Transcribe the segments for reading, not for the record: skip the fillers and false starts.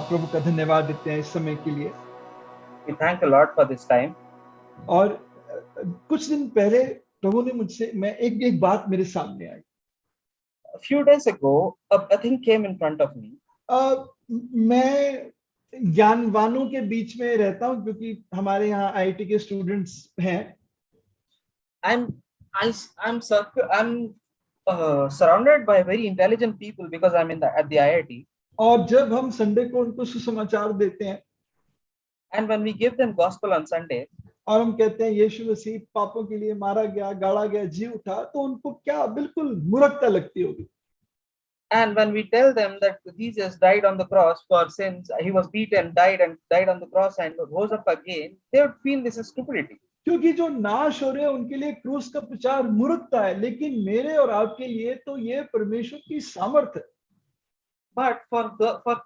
प्रभु का धन्यवाद देते हैं इस समय के लिए। We thank the Lord for this time. और कुछ दिन पहले प्रभु ने मुझसे एक बात मेरे सामने आई। A few days ago, a thing came in front of me. मैं ज्ञानवानों के बीच में रहता हूँ क्योंकि हमारे यहाँ आईआईटी के स्टूडेंट्स हैं। I'm surrounded by very intelligent people because I'm at the IIT. और जब हम संडे को उनको सुसमाचार देते हैं, and when we give them gospel on Sunday, और हम कहते हैं यीशु मसीह पापों के लिए मारा गया, गाड़ा गया, जी उठा, तो उनको क्या बिल्कुल मूर्खता लगती होगी। And when we tell them that Jesus died on the cross for sins, he was beaten, died on the cross and rose up again, they would feel this is stupidity. क्योंकि जो नाश हो रहे हैं उनके लिए क्रूस का प्रचार मूर्खता है, लेकिन मेरे और आपके लिए तो ये परमेश्वर की सामर्थ है। But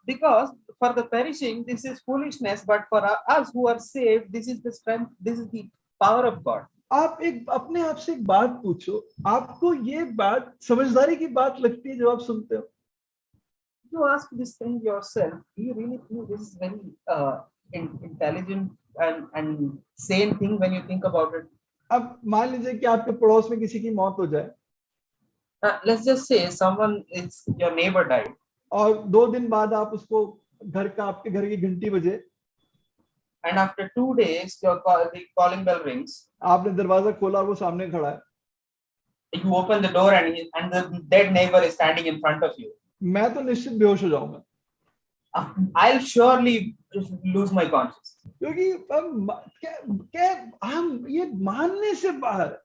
because for the perishing this is foolishness, but for us who are saved this is the strength, this is the power of God. आप अपने आप से एक बात पूछो, आपको ये बात समझदारी की बात लगती है जब आप सुनते हो? You ask this thing yourself, do you really think this is very intelligent and sane thing when you think about it? अब मान लीजिए कि आपके पड़ोस में किसी की मौत हो जाए, let's just say your neighbor died, और 2 दिन बाद आप उसको आपके घर की घंटी बजे, and after 2 days the calling bell rings, आपने दरवाजा खोला और वो सामने खड़ा है, you open the door and the dead neighbor is standing in front of you. मैं तो निश्चित बेहोश हो जाऊंगा। I'll surely lose my conscience. क्योंकि हम ये मानने से बाहर,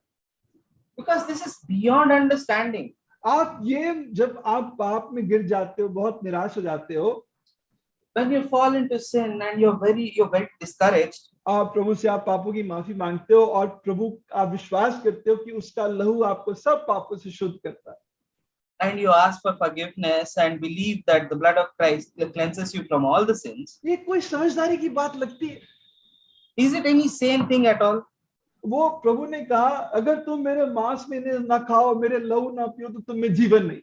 because this is beyond understanding. आप ये जब आप पाप में गिर जाते हो, बहुत निराश हो जाते हो, when you fall into sin and you're very discouraged, आप प्रभु से आप पापों की माफी मांगते हो और प्रभु आप विश्वास करते हो कि उसका लहू आपको सब पापों से शुद्ध करता है, and you ask for forgiveness and believe that the blood of Christ cleanses you from all the sins. ये कोई समझदारी की बात लगती है? Is it any sane thing at all? वो प्रभु ने कहा, अगर तुम मेरे मांस में ना खाओ, मेरे लहू ना पियो, तो तुम में जीवन नहीं।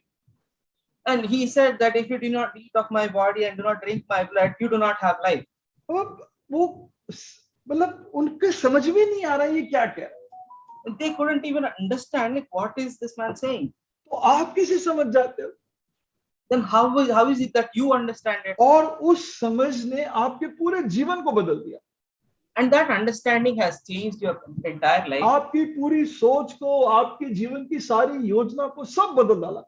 And he said that if you do not eat of my body and do not drink my blood, you do not have life. वो मतलब उनके समझ में नहीं आ रहा ये क्या कह रहा है। They couldn't even understand like, what is this man saying? तो आप किसे समझ जाते हो? Then how is it that you understand it? और उस समझ ने आपके पूरे जीवन को बदल दिया। And that understanding has changed your entire life. आपकी पूरी सोच को, आपके जीवन की सारी योजना को सब बदल डाला।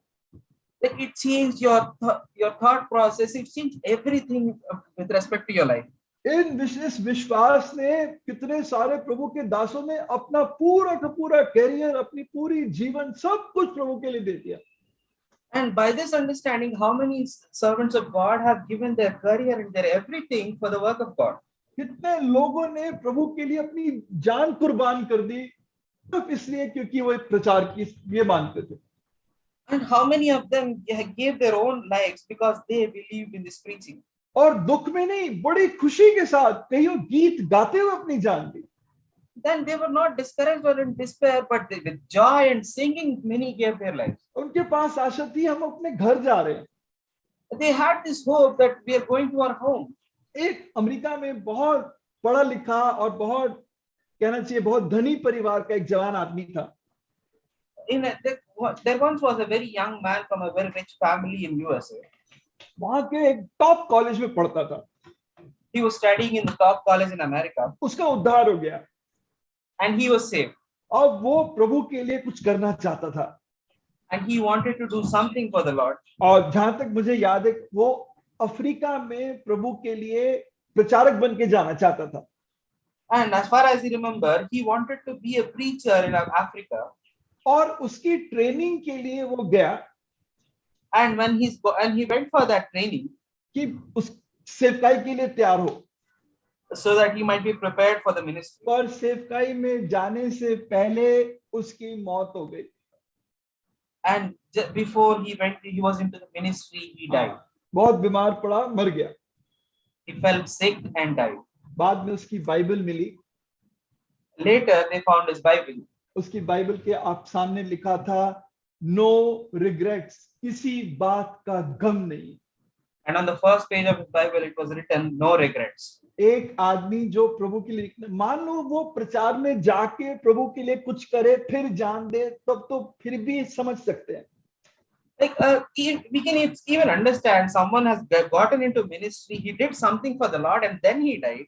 Like it changed your thought process. It changed everything with respect to your life. इस विश्वास ने कितने सारे प्रभु के दासों ने अपना पूरा का पूरा कैरियर, अपनी पूरी जीवन सब कुछ प्रभु के लिए दे दिया। And by this understanding, how many servants of God have given their career and their everything for the work of God? कितने लोगों ने प्रभु के लिए अपनी जान कुर्बान कर दी, सिर्फ इसलिए क्योंकि वो एक प्रचार की ये मानते थे। And how many of them gave their own lives because they believed in this preaching? और दुख में नहीं, बड़ी खुशी के साथ कईयों गीत गाते हुए अपनी जान दी। Then they were not discouraged or in despair, but with joy and singing, many gave their lives. उनके पास आशा थी, हम अपने घर जा रहे हैं। They had this hope that we are going to our home. एक अमेरिका में बहुत पढ़ा लिखा और बहुत कहना चाहिए बहुत धनी परिवार का एक जवान आदमी था। There once was a very young man from a very rich family in USA. वहां के एक टॉप कॉलेज में पढ़ता था। He was studying in the top college in America. उसका उद्धार हो गया। And he was saved. और वो प्रभु के लिए कुछ करना चाहता था। And he wanted to do something for the Lord. और जहां तक मुझे याद है, वो अफ्रीका में प्रभु के लिए प्रचारक बन के जाना चाहता था। And as far as he remember, he wanted to be a preacher in Africa. और उसकी ट्रेनिंग के लिए वो गया। And when he went for that training, कि उस सेवकाई के लिए तैयार हो, so that he might be prepared for the ministry. पर सेवकाई में जाने से पहले उसकी मौत हो गई। And before he was into the ministry, he died. बहुत बीमार पड़ा, मर गया। He fell sick and died. बाद में उसकी बाइबल मिली। Later they found his Bible. उसकी बाइबल के आप सामने लिखा था, नो रिग्रेट्स, किसी बात का गम नहीं। And on the first page of his Bible, it was written, "No regrets." एक आदमी जो प्रभु के लिए, मान लो वो प्रचार में जाके प्रभु के लिए कुछ करे फिर जान दे, तब तो फिर भी समझ सकते हैं. Like we can even understand someone has gotten into ministry, he did something for the Lord, and then he died.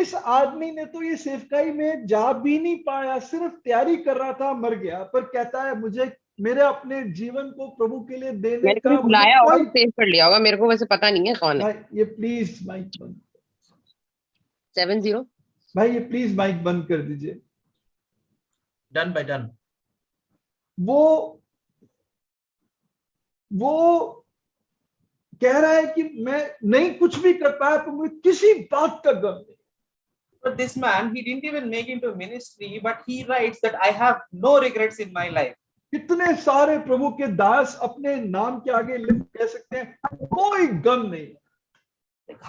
इस आदमी ने तो ये सेवकाई में जा भी नहीं पाया, सिर्फ तैयारी कर रहा था, मर गया, पर कहता है मुझे मेरे अपने जीवन को प्रभु के लिए देने मैंने का कभी बुलाया होगा, कोई. सेव कर लिया होगा, मेरे को वैसे पता नहीं है कौन है. भाई ये प्लीज माइक बंद, 70. भाई ये प्लीज माइक बंद कर दीजिए. Done by done. वो कह रहा है कि मैं नहीं कुछ भी कर पाया, तो मुझे किसी बात का गम नहीं. But this man, he didn't even make into ministry, but he writes that I have no regrets in my life. कितने सारे प्रभु के दास अपने नाम के आगे लिख कह सकते हैं कोई गम नहीं. Like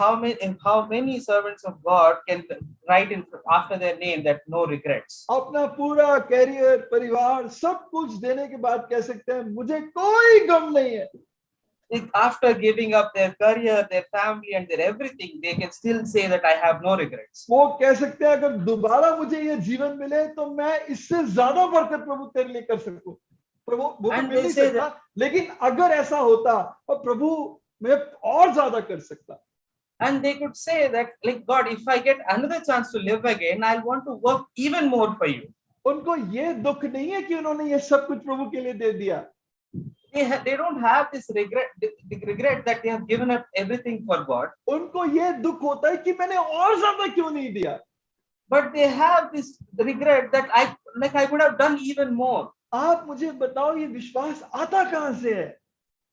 how many servants of God can write in after their name that no regrets? अपना पूरा कैरियर, परिवार, सब कुछ देने के बाद कह सकते हैं मुझे कोई गम नहीं है. Like after giving up their career, their family, and their everything, they can still say that I have no regrets. वो कह सकते हैं अगर दोबारा मुझे ये जीवन मिले तो मैं इससे ज्यादा बरकत प्रभु तेरे लिए कर सकूं. प्रभु वो तो मिल नहीं सकता, लेकिन अगर ऐसा होता और प्रभु मैं और ज्यादा कर सकता. And they could say that, like, God, if I get another chance to live again, I'll want to work even more for you. उनको ये दुख नहीं है कि उन्होंने ये सब कुछ प्रभु के लिए दे दिया. They don't have this regret that they have given up everything for God. उनको ये दुख होता है कि मैंने और ज्यादा क्यों नहीं दिया. But they have this regret that I could have done even more. आप मुझे बताओ ये विश्वास आता कहां से है?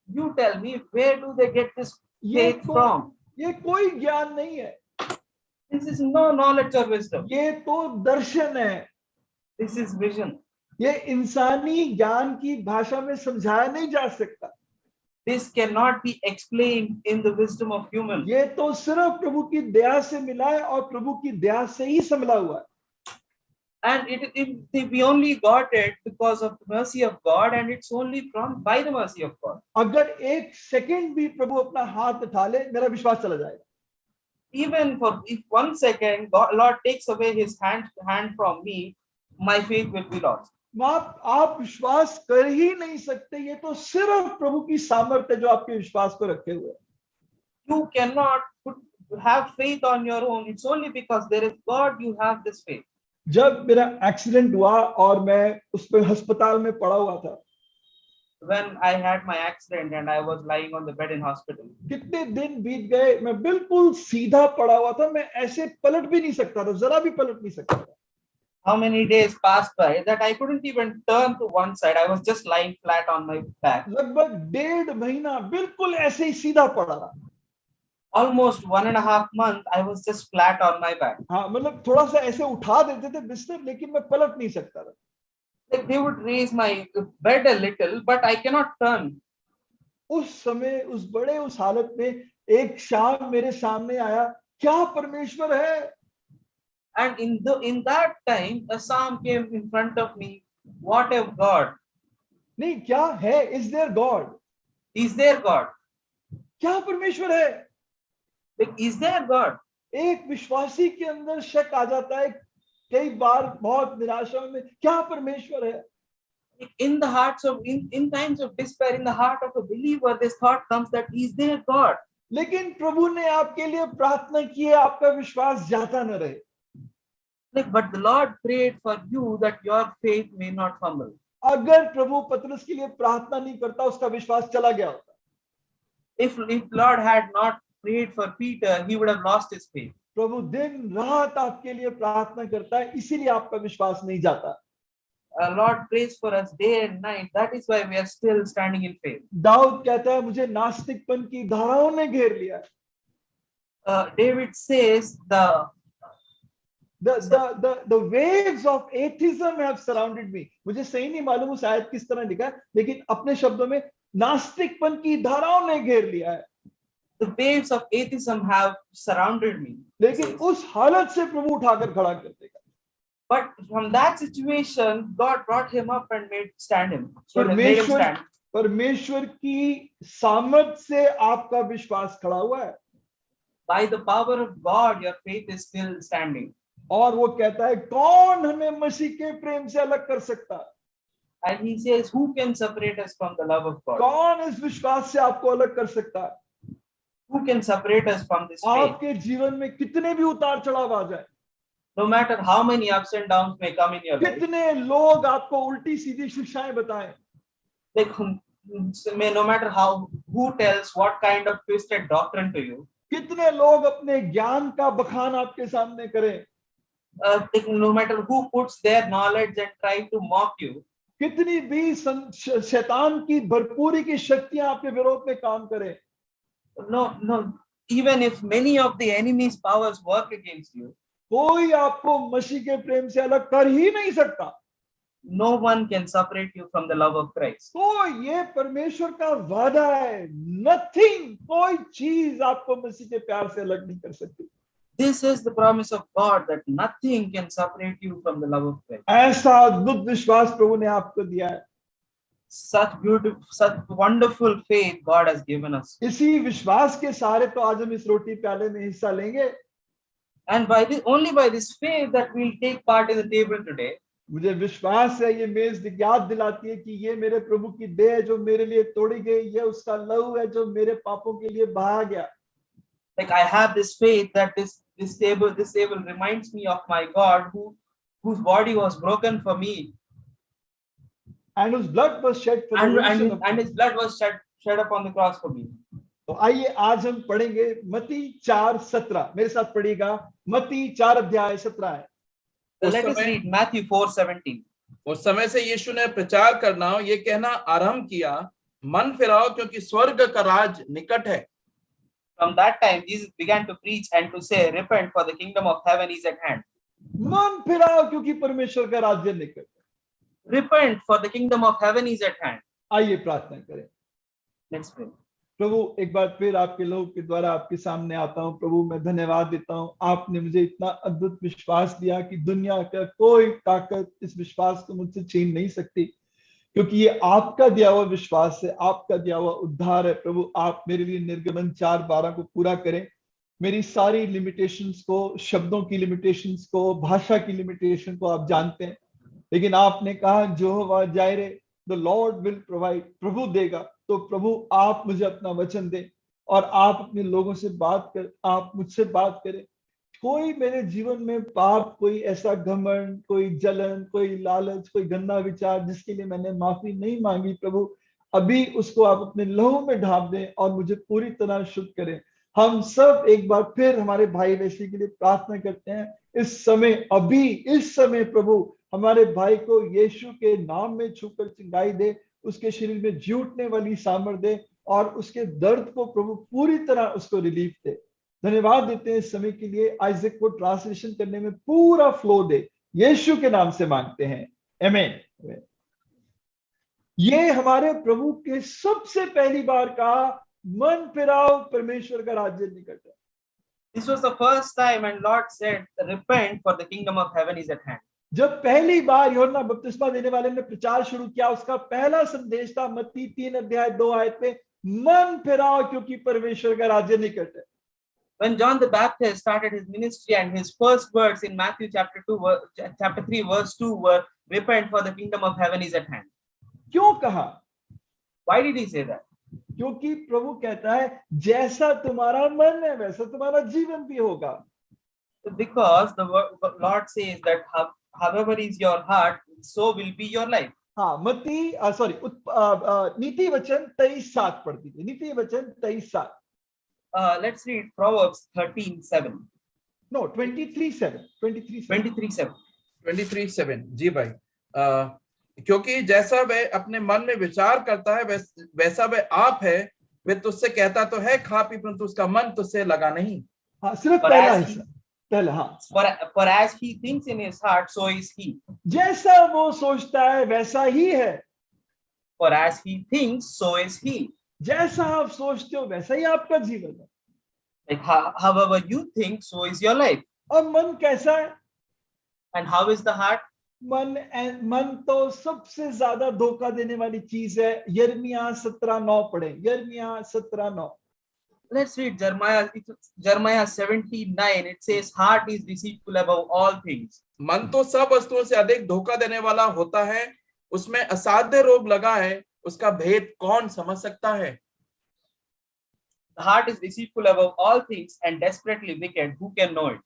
You tell me, where do they get this faith from? ये कोई ज्ञान नहीं है. This is no knowledge or wisdom. ये तो दर्शन है. This is vision. ये इंसानी ज्ञान की भाषा में समझाया नहीं जा सकता. This cannot be explained in the wisdom of human. ये तो सिर्फ प्रभु की दया से मिला है और प्रभु की दया से ही संभला हुआ है. And we only got it because of the mercy of God, and it's only by the mercy of God. अगर एक सेकंड भी प्रभु अपना हाथ उठा ले, मेरा विश्वास चला जाएगा. Even if 1 second Lord takes away his hand from me, my faith will be lost. आप विश्वास कर ही नहीं सकते. ये तो सिर्फ प्रभु की सामर्थ्य जो आपके विश्वास को रखे हुए. You cannot have faith on your own. It's only because there is God you have this faith. जब मेरा एक्सीडेंट हुआ और मैं उस पे अस्पताल में पड़ा हुआ था, when I had my accident and I was lying on the bed in hospital, कितने दिन बीत गए, मैं बिल्कुल सीधा पड़ा हुआ था, मैं ऐसे पलट भी नहीं सकता था, जरा भी पलट नहीं सकता था. How many days passed by that I couldn't even turn to one side. I was just lying flat on my back. लगभग 1.5 महीना बिल्कुल ऐसे ही सीधा पड़ा रहा. Almost 1.5 months I was just flat on my back. हाँ, मतलब थोड़ा सा ऐसे उठा देते थे बिस्तर, लेकिन मैं पलट नहीं सकता था. Like they would raise my bed a little, but I cannot turn. उस समय उस हालत में एक शाम मेरे सामने आया, क्या परमेश्वर है? And in that time a psalm came in front of me. What a God! नहीं, क्या है? Is there God? Is there God? क्या परमेश्वर है? Like, is there God? एक विश्वासी के अंदर शक आ जाता है कई बार, बहुत निराशा में, क्या परमेश्वर है? In the hearts of in times of despair, in the heart of a believer, this thought comes that is there God? लेकिन प्रभु ने आपके लिए प्रार्थना की है, आपका विश्वास जाता न रहे. Like, but the Lord prayed for you that your faith may not fumble. अगर प्रभु पतरस के लिए प्रार्थना नहीं करता, उसका विश्वास चला गया होता. If Lord had not prayed for Peter, he would have lost his faith. प्रभु दिन रात आपके लिए प्रार्थना करता है, इसीलिए आपका विश्वास नहीं जाता. Lord prays for us day and night. That is why we are still standing in faith. Dawood कहता है मुझे नास्तिकपन की धाराओं ने घेर लिया. David says the waves of atheism have surrounded me. मुझे सही नहीं मालूम उस आयत किस तरह लिखा है, लेकिन अपने शब्दों में नास्तिकपन की धाराओं ने घेर लिया है. The waves of atheism have surrounded me. लेकिन उस हालत से प्रभु उठाकर खड़ा कर देगा. But from that situation, God brought him up and made him stand. परमेश्वर की सामर्थ से आपका विश्वास खड़ा हुआ है। By the power of God, your faith is still standing. और वो कहता है कौन हमें मसीह के प्रेम से अलग कर सकता है? And he says, who can separate us from the love of God? कौन इस विश्वास से आपको अलग कर सकता है? Who can separate us from this faith? आपके जीवन में कितने भी उतार चढ़ाव आ जाए, No matter how many ups and downs may come in your life, कितने लोग आपको उल्टी सीधी शिक्षाएं बताएं, like no matter who tells what kind of twisted doctrine to you, कितने लोग अपने ज्ञान का बखान आपके सामने करें, like no matter who puts their knowledge and try to mock you, कितनी भी शैतान की भरपूरी की शक्तियां आपके विरोध में काम करें, no, even if many of the enemy's powers work against you, कोई आपको मसीह के प्रेम से अलग कर ही नहीं सकता। no one can separate you from the love of Christ. तो ये परमेश्वर का वादा है, नथिंग, कोई चीज आपको मसीह के प्यार से अलग नहीं कर सकती। This is the promise of God that nothing can separate you from the love of Christ. ऐसा अद्भुत विश्वास प्रभु ने आपको दिया है। Such beautiful, such wonderful faith God has given us. इसी विश्वास के सहारे तो आज हम इस रोटी प्याले में हिस्सा लेंगे। And only by this faith that we'll take part in the table today. मुझे विश्वास है ये मेज याद दिलाती है कि ये मेरे प्रभु की देह है जो मेरे लिए तोड़ी गई, ये उसका लहू है जो मेरे पापों के लिए बहाया गया। Like I have this faith that this table reminds me of my God whose body was broken for me. And his blood was shed for the remission of and his blood was shed upon the cross for me. तो आइए आज हम पढ़ेंगे मत्ती 4:17। मेरे साथ पढ़िएगा, मत्ती 4 अध्याय 17 है। Let us read Matthew 4:17. उस समय से यीशु ने प्रचार करना ये कहना आरंभ किया, मन फिराओ क्योंकि स्वर्ग का राज निकट है। From that time Jesus began to preach and to say, repent for the kingdom of heaven is at hand. मन फिराओ क्योंकि परमेश्वर का राज्य निकट है। Repent for the kingdom of heaven is at hand. आइए प्रार्थना करें। Let's pray. प्रभु एक बार फिर आपके लोग के द्वारा आपके सामने आता हूँ। प्रभु मैं धन्यवाद देता हूँ, आपने मुझे इतना अद्भुत विश्वास दिया कि दुनिया का कोई ताकत इस विश्वास को मुझसे छीन नहीं सकती, क्योंकि ये आपका दिया हुआ विश्वास है, आपका दिया हुआ उद्धार है। प्रभु आप मेरे लिए निर्गमन 4:12 को पूरा करें, मेरी सारी लिमिटेशंस को, शब्दों की लिमिटेशंस को, भाषा की लिमिटेशन को आप जानते हैं, लेकिन आपने कहा Jehovah Jireh, the Lord will provide, प्रभु देगा। तो प्रभु आप मुझे अपना वचन दें और आप अपने लोगों से बात कर, आप मुझसे बात करें। कोई मेरे जीवन में पाप, कोई ऐसा घमंड, कोई जलन, कोई लालच, कोई गंदा विचार जिसके लिए मैंने माफी नहीं मांगी, प्रभु अभी उसको आप अपने लहू में ढाप दें और मुझे पूरी तरह शुद्ध करें। हम सब एक बार फिर हमारे भाई वैश्वी के लिए प्रार्थना करते हैं। इस समय, अभी इस समय प्रभु हमारे भाई को यीशु के नाम में छूकर चंगाई दे, उसके शरीर में जी उठने वाली सामर्थ दे और उसके दर्द को प्रभु पूरी तरह उसको रिलीफ दे। धन्यवाद देते हैं इस समय के लिए। आइजक को ट्रांसलेशन करने में पूरा फ्लो दे, यीशु के नाम से मांगते हैं, आमीन। ये हमारे प्रभु के सबसे पहली बार का मन फिराओ, परमेश्वर का राज्य निकट है। This was the first time and Lord said, repent for the kingdom of heaven is at hand. जब पहली बार यूहन्ना बपतिस्मा देने वाले ने प्रचार शुरू किया, उसका पहला संदेश था मत्ती 3 अध्याय 2 आयत में, मन फिराओ क्योंकि परमेश्वर का राज्य निकट है। When John the Baptist started his ministry and his first words in Matthew chapter 3 verse 2 were, repent for the kingdom of heaven is at hand. क्यों कहा? Why did he say that? क्योंकि प्रभु कहता है जैसा तुम्हारा मन है वैसा तुम्हारा जीवन भी होगा। Because the Lord says that however is your heart, so will be your life. हाँ, मत्ती नीति वचन 23:7 पढ़ दीजिए। नीति वचन 23:7। Let's read Proverbs 13:7. No, 23:7. 23:7. 23:7 जी भाई। क्योंकि जैसा वह अपने मन में विचार करता है वैसा वह आप है, वह तुझसे कहता तो है खा पी, परंतु उसका मन तुझसे लगा नहीं। हाँ, सिर्फ पहला हिस्सा, पहला। हाँ, for as he thinks in his heart, so is he. जैसा वो सोचता है वैसा ही है। For as he thinks, so is he. जैसा आप सोचते हो वैसा ही आपका जीवन है। Like however you think, so is your life. और मन कैसा है? And how is the heart? मन तो सबसे ज्यादा धोखा देने वाली चीज है। यिर्मयाह 17:9 पढ़े, यिर्मयाह 17:9। Let's read Jeremiah 79. It says, heart is deceitful above all things. मन तो सब वस्तुओं से अधिक धोखा देने वाला होता है, उसमें असाध्य रोग लगा है, उसका भेद कौन समझ सकता है? The heart is deceitful above all things and desperately wicked. Who can know it?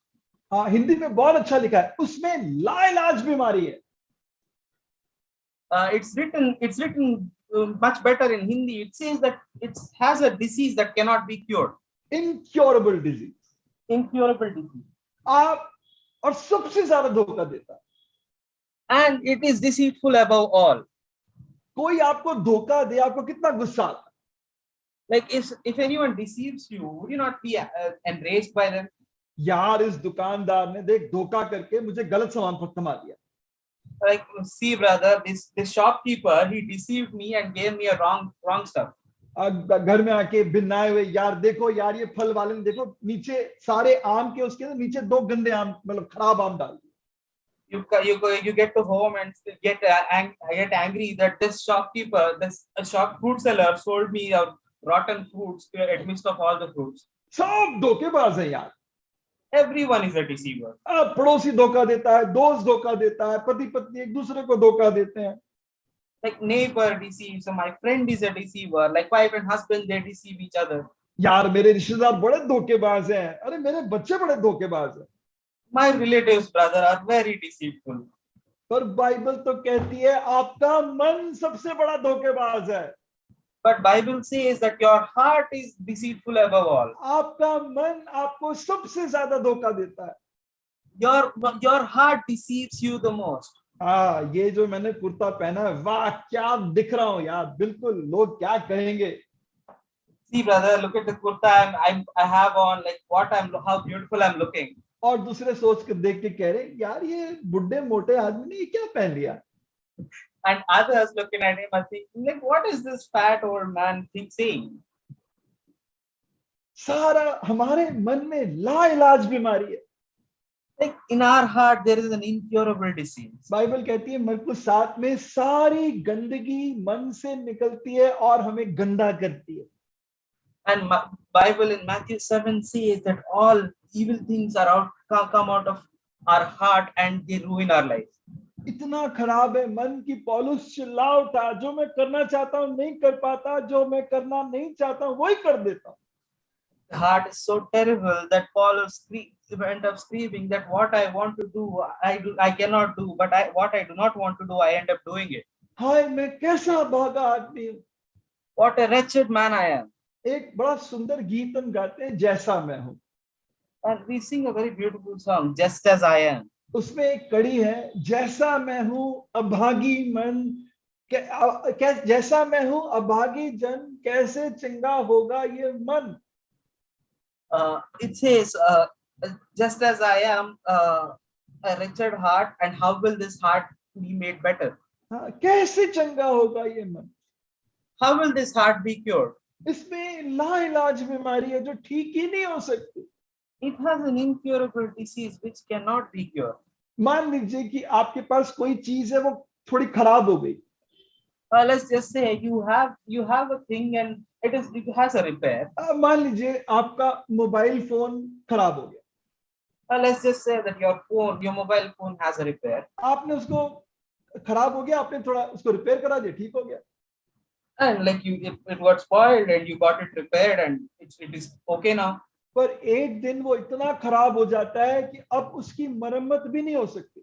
हाँ, हिंदी में बहुत अच्छा लिखा है, उसमें लाइलाज बीमारी है। It's written much better in Hindi. It says that it has a disease that cannot be cured. Incurable disease. Incurable disease. आप और सबसे ज्यादा धोखा देता है। And it is deceitful above all. कोई आपको धोखा दे, आपको कितना गुस्सा आता है? Like if anyone deceives you, would you not be enraged by them? यार इस दुकानदार ने देख धोखा करके मुझे गलत सामान पर थमा दिया। Like, see brother, this shopkeeper, he deceived me and gave me a wrong stuff. घर में आके बिनाए हुए, यार देखो यार ये फल वाले ने देखो नीचे सारे आम के उसके नीचे 2 गंदे आम, मतलब खराब आम डाल दिए। You get to home and get angry that this shopkeeper, this fruit seller sold me a rotten fruits amidst of all the fruits. सब धोखेबाज है यार। Everyone is a deceiver. पड़ोसी धोखा देता है, दोस्त धोखा देता है, पति पत्नी एक दूसरे को धोखा देते हैं। Like neighbor deceives, so my friend is a deceiver. Like wife and husband, they deceive each other. यार मेरे रिश्तेदार बड़े धोखेबाज हैं, अरे मेरे बच्चे बड़े धोखेबाज हैं। My relatives, brother, are very deceitful. पर बाइबल तो कहती है आपका मन सबसे बड़ा धोखेबाज है। But Bible says that your heart is deceitful above all. आपका मन आपको सबसे ज्यादा धोखा देता है। Your heart deceives you the most. हाँ, ये जो मैंने कुर्ता पहना है, वाह क्या दिख रहा हूँ यार, बिल्कुल लोग क्या कहेंगे। See brother, look at the kurta I have on, like how beautiful I'm looking. और दूसरे सोच के देख के कह रहे यार ये बुढ़े मोटे आदमी ने क्या पहन लिया। And others looking at him are thinking, like, what is this fat old man saying? सारा हमारे मन में लाइलाज बीमारी है। Like in our heart there is an incurable disease. Bible कहती है मरकुस 7 में सारी गंदगी मन से निकलती है और हमें गंदा करती है। And Bible in Matthew 7 says that all evil things come out of our heart and they ruin our life. इतना खराब है मन की पौलुस चिल्ला उठा, जो मैं करना चाहता हूँ नहीं कर पाता, जो मैं करना नहीं चाहता हूँ वही कर देता हूँ। The heart is so terrible that Paul went up screaming that what I want to do, I cannot do, but what I do not want to do, I end up doing it. हाय मैं कैसा भागा आदमी हूँ। What a wretched man I am. एक बड़ा सुंदर गीत हम गाते हैं, जैसा मैं हूँ। And we sing a very beautiful song, Just as I am. उसमें एक कड़ी है, जैसा मैं हूँ अभागी मन, जैसा मैं हूँ अभागी जन, कैसे चंगा होगा ये मन। It says, just as I am a wretched heart, and how will this heart be made better? कैसे चंगा होगा ये मन? How will this heart be cured? इसमें लाइलाज बीमारी है जो ठीक ही नहीं हो सकती। It has an incurable disease which cannot be cured. मान लीजिए कि आपके पास कोई चीज है वो थोड़ी खराब हो गई। Let's just say you have a thing and it has a repair. मान लीजिए आपका मोबाइल फोन खराब हो गया। Let's just say that your mobile phone has a repair. आपने उसको खराब हो गया, आपने थोड़ा उसको रिपेयर करा दिया, ठीक हो गया। And like it got spoiled and you got it repaired and it is okay now. पर एक दिन वो इतना खराब हो जाता है कि अब उसकी मरम्मत भी नहीं हो सकती।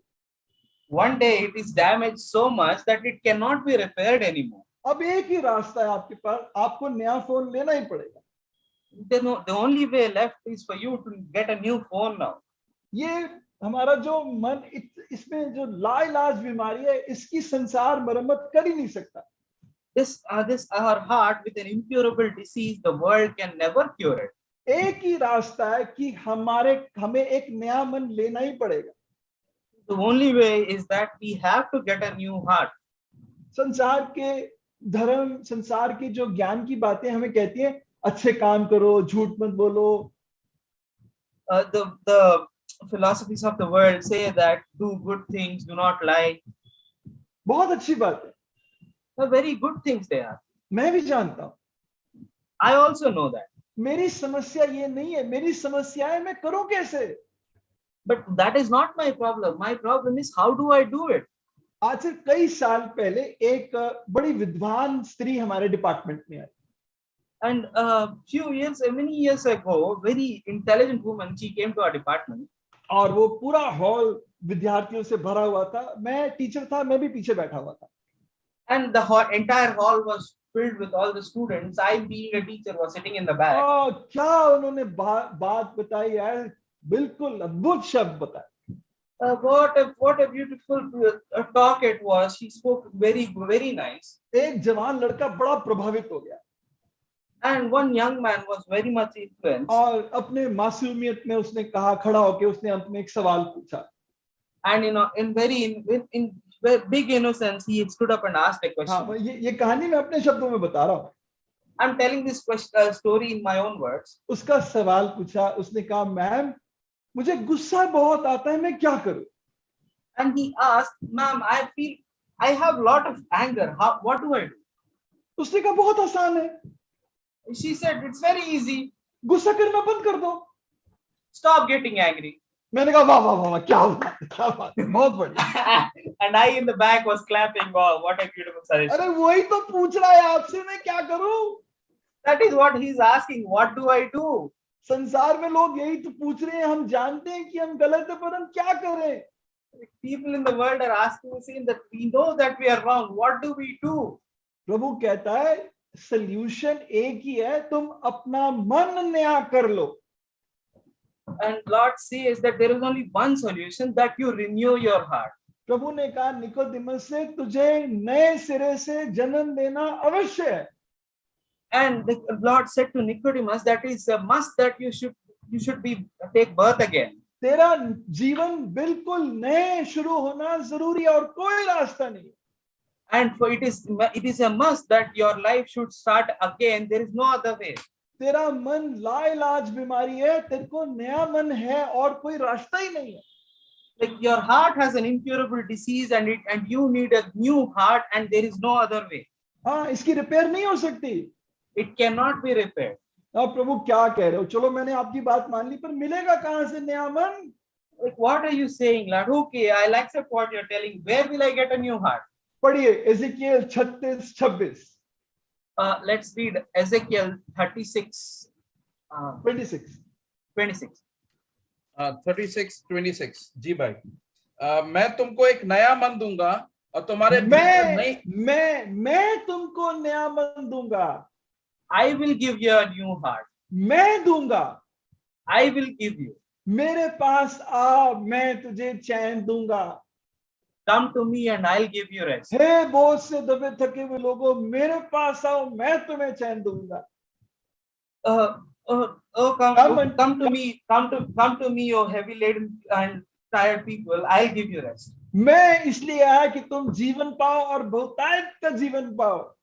One day it is damaged so much that it cannot be repaired anymore. अब एक ही रास्ता है आपके पास, आपको नया फोन लेना ही पड़ेगा। The only way left is for you to get a new phone now. ये हमारा जो मन, इसमें जो लाइलाज बीमारी है, इसकी संसार मरम्मत कर ही नहीं सकता। This our heart with an incurable disease, the world can never cure it. एक ही रास्ता है कि हमें एक नया मन लेना ही पड़ेगा। The only way is that we have to get a new heart. संसार के धर्म, संसार की जो ज्ञान की बातें हमें कहती हैं अच्छे काम करो, झूठ मत बोलो। The philosophies of the world say that do good things, do not lie. बहुत अच्छी बात है, The very good things they are. मैं भी जानता हूँ. I also know that. मेरी समस्या ये नहीं है, मेरी समस्या है मैं करूं कैसे. But that is not my problem. My problem is how do I do it? आज से कई साल पहले एक बड़ी विद्वान स्त्री हमारे डिपार्टमेंट में आई. And many years ago, very intelligent woman, she came to our department. और वो पूरा हॉल विद्यार्थियों से भरा हुआ था. मैं टीचर था, मैं भी पीछे बैठा हुआ था. And the entire hall was filled with all the students. I, being a teacher, was sitting in the back. क्या उन्होंने बात बताई यार, बिल्कुल अद्भुत शब्द बताए. What a beautiful talk it was. She spoke very, very nice. एक जवान लड़का बड़ा प्रभावित हो गया. And one young man was very much influenced. और अपने मासूमियत में उसने कहा, खड़ा होके उसने अंत में एक सवाल पूछा. And in big innocence, he stood up and asked a question. हाँ, ये कहानी मैं अपने शब्दों में बता रहा हूँ. I'm telling this story in my own words. उसका सवाल पूछा, उसने कहा, मैम मुझे गुस्सा बहुत आता है, मैं क्या करूं? And he asked, ma'am, I feel I have a lot of anger. What do I do? उसने कहा बहुत आसान है. She said, it's very easy. गुस्सा करना बंद कर दो. Stop getting angry. मैंने कहा वाह वाह वाह, क्या बात है, बहुत बढ़िया. And I in the back was clapping. Wow, what a beautiful suggestion. अरे वही तो पूछ रहा है आपसे, मैं क्या करूं? That is what he's asking. What do I do? संसार में लोग यही तो पूछ रहे हैं. हम जानते हैं कि हम गलत है, पर हम क्या करें? People in the world are asking us that we know that we are wrong. What do we do? प्रभु कहता है सॉल्यूशन एक ही है, तुम अपना मन नया कर लो. And Lord says that there is only one solution, that you renew your heart. प्रभु ने कहा निकोदेमस से, तुझे नए सिरे से जन्म देना अवश्य है. And the Lord said to Nicodemus that is a must, that you should take birth again. तेरा जीवन बिल्कुल नए शुरू होना जरूरी है और कोई रास्ता नहीं. And for it is a must that your life should start again. There is no other way. तेरा मन लाइलाज बीमारी है, तेरे को नया मन है और कोई रास्ता ही नहीं है. Like your heart has an incurable disease and you need a new heart and there is no other way. हाँ, इसकी रिपेयर नहीं हो सकती. It cannot be repaired. अब प्रभु क्या कह रहे हो? चलो मैंने आपकी बात मान ली, पर मिलेगा कहाँ से नया मन? Like what are you saying, Lord? Okay, I'll accept what you're telling. Where will I get a new heart? पढ़िए एजेकियल 36:26. Let's read Ezekiel 36. 26. 36:26. जी भाई. मैं तुमको एक नया मन दूंगा और तुम्हारे मैं तुमको नया मन दूंगा. I will give you a new heart. मैं दूंगा. I will give you. मेरे पास आ, मैं तुझे चैन दूंगा. Come to me and I'll give you rest. हे बोझ से दबे थके हुए लोगों, मेरे पास आओ, मैं तुम्हें चैन दूंगा. Come to me, O heavy laden and tired people. I'll give you rest. मैं इसलिए आया कि तुम जीवन पाओ और बहुतायत का जीवन पाओ.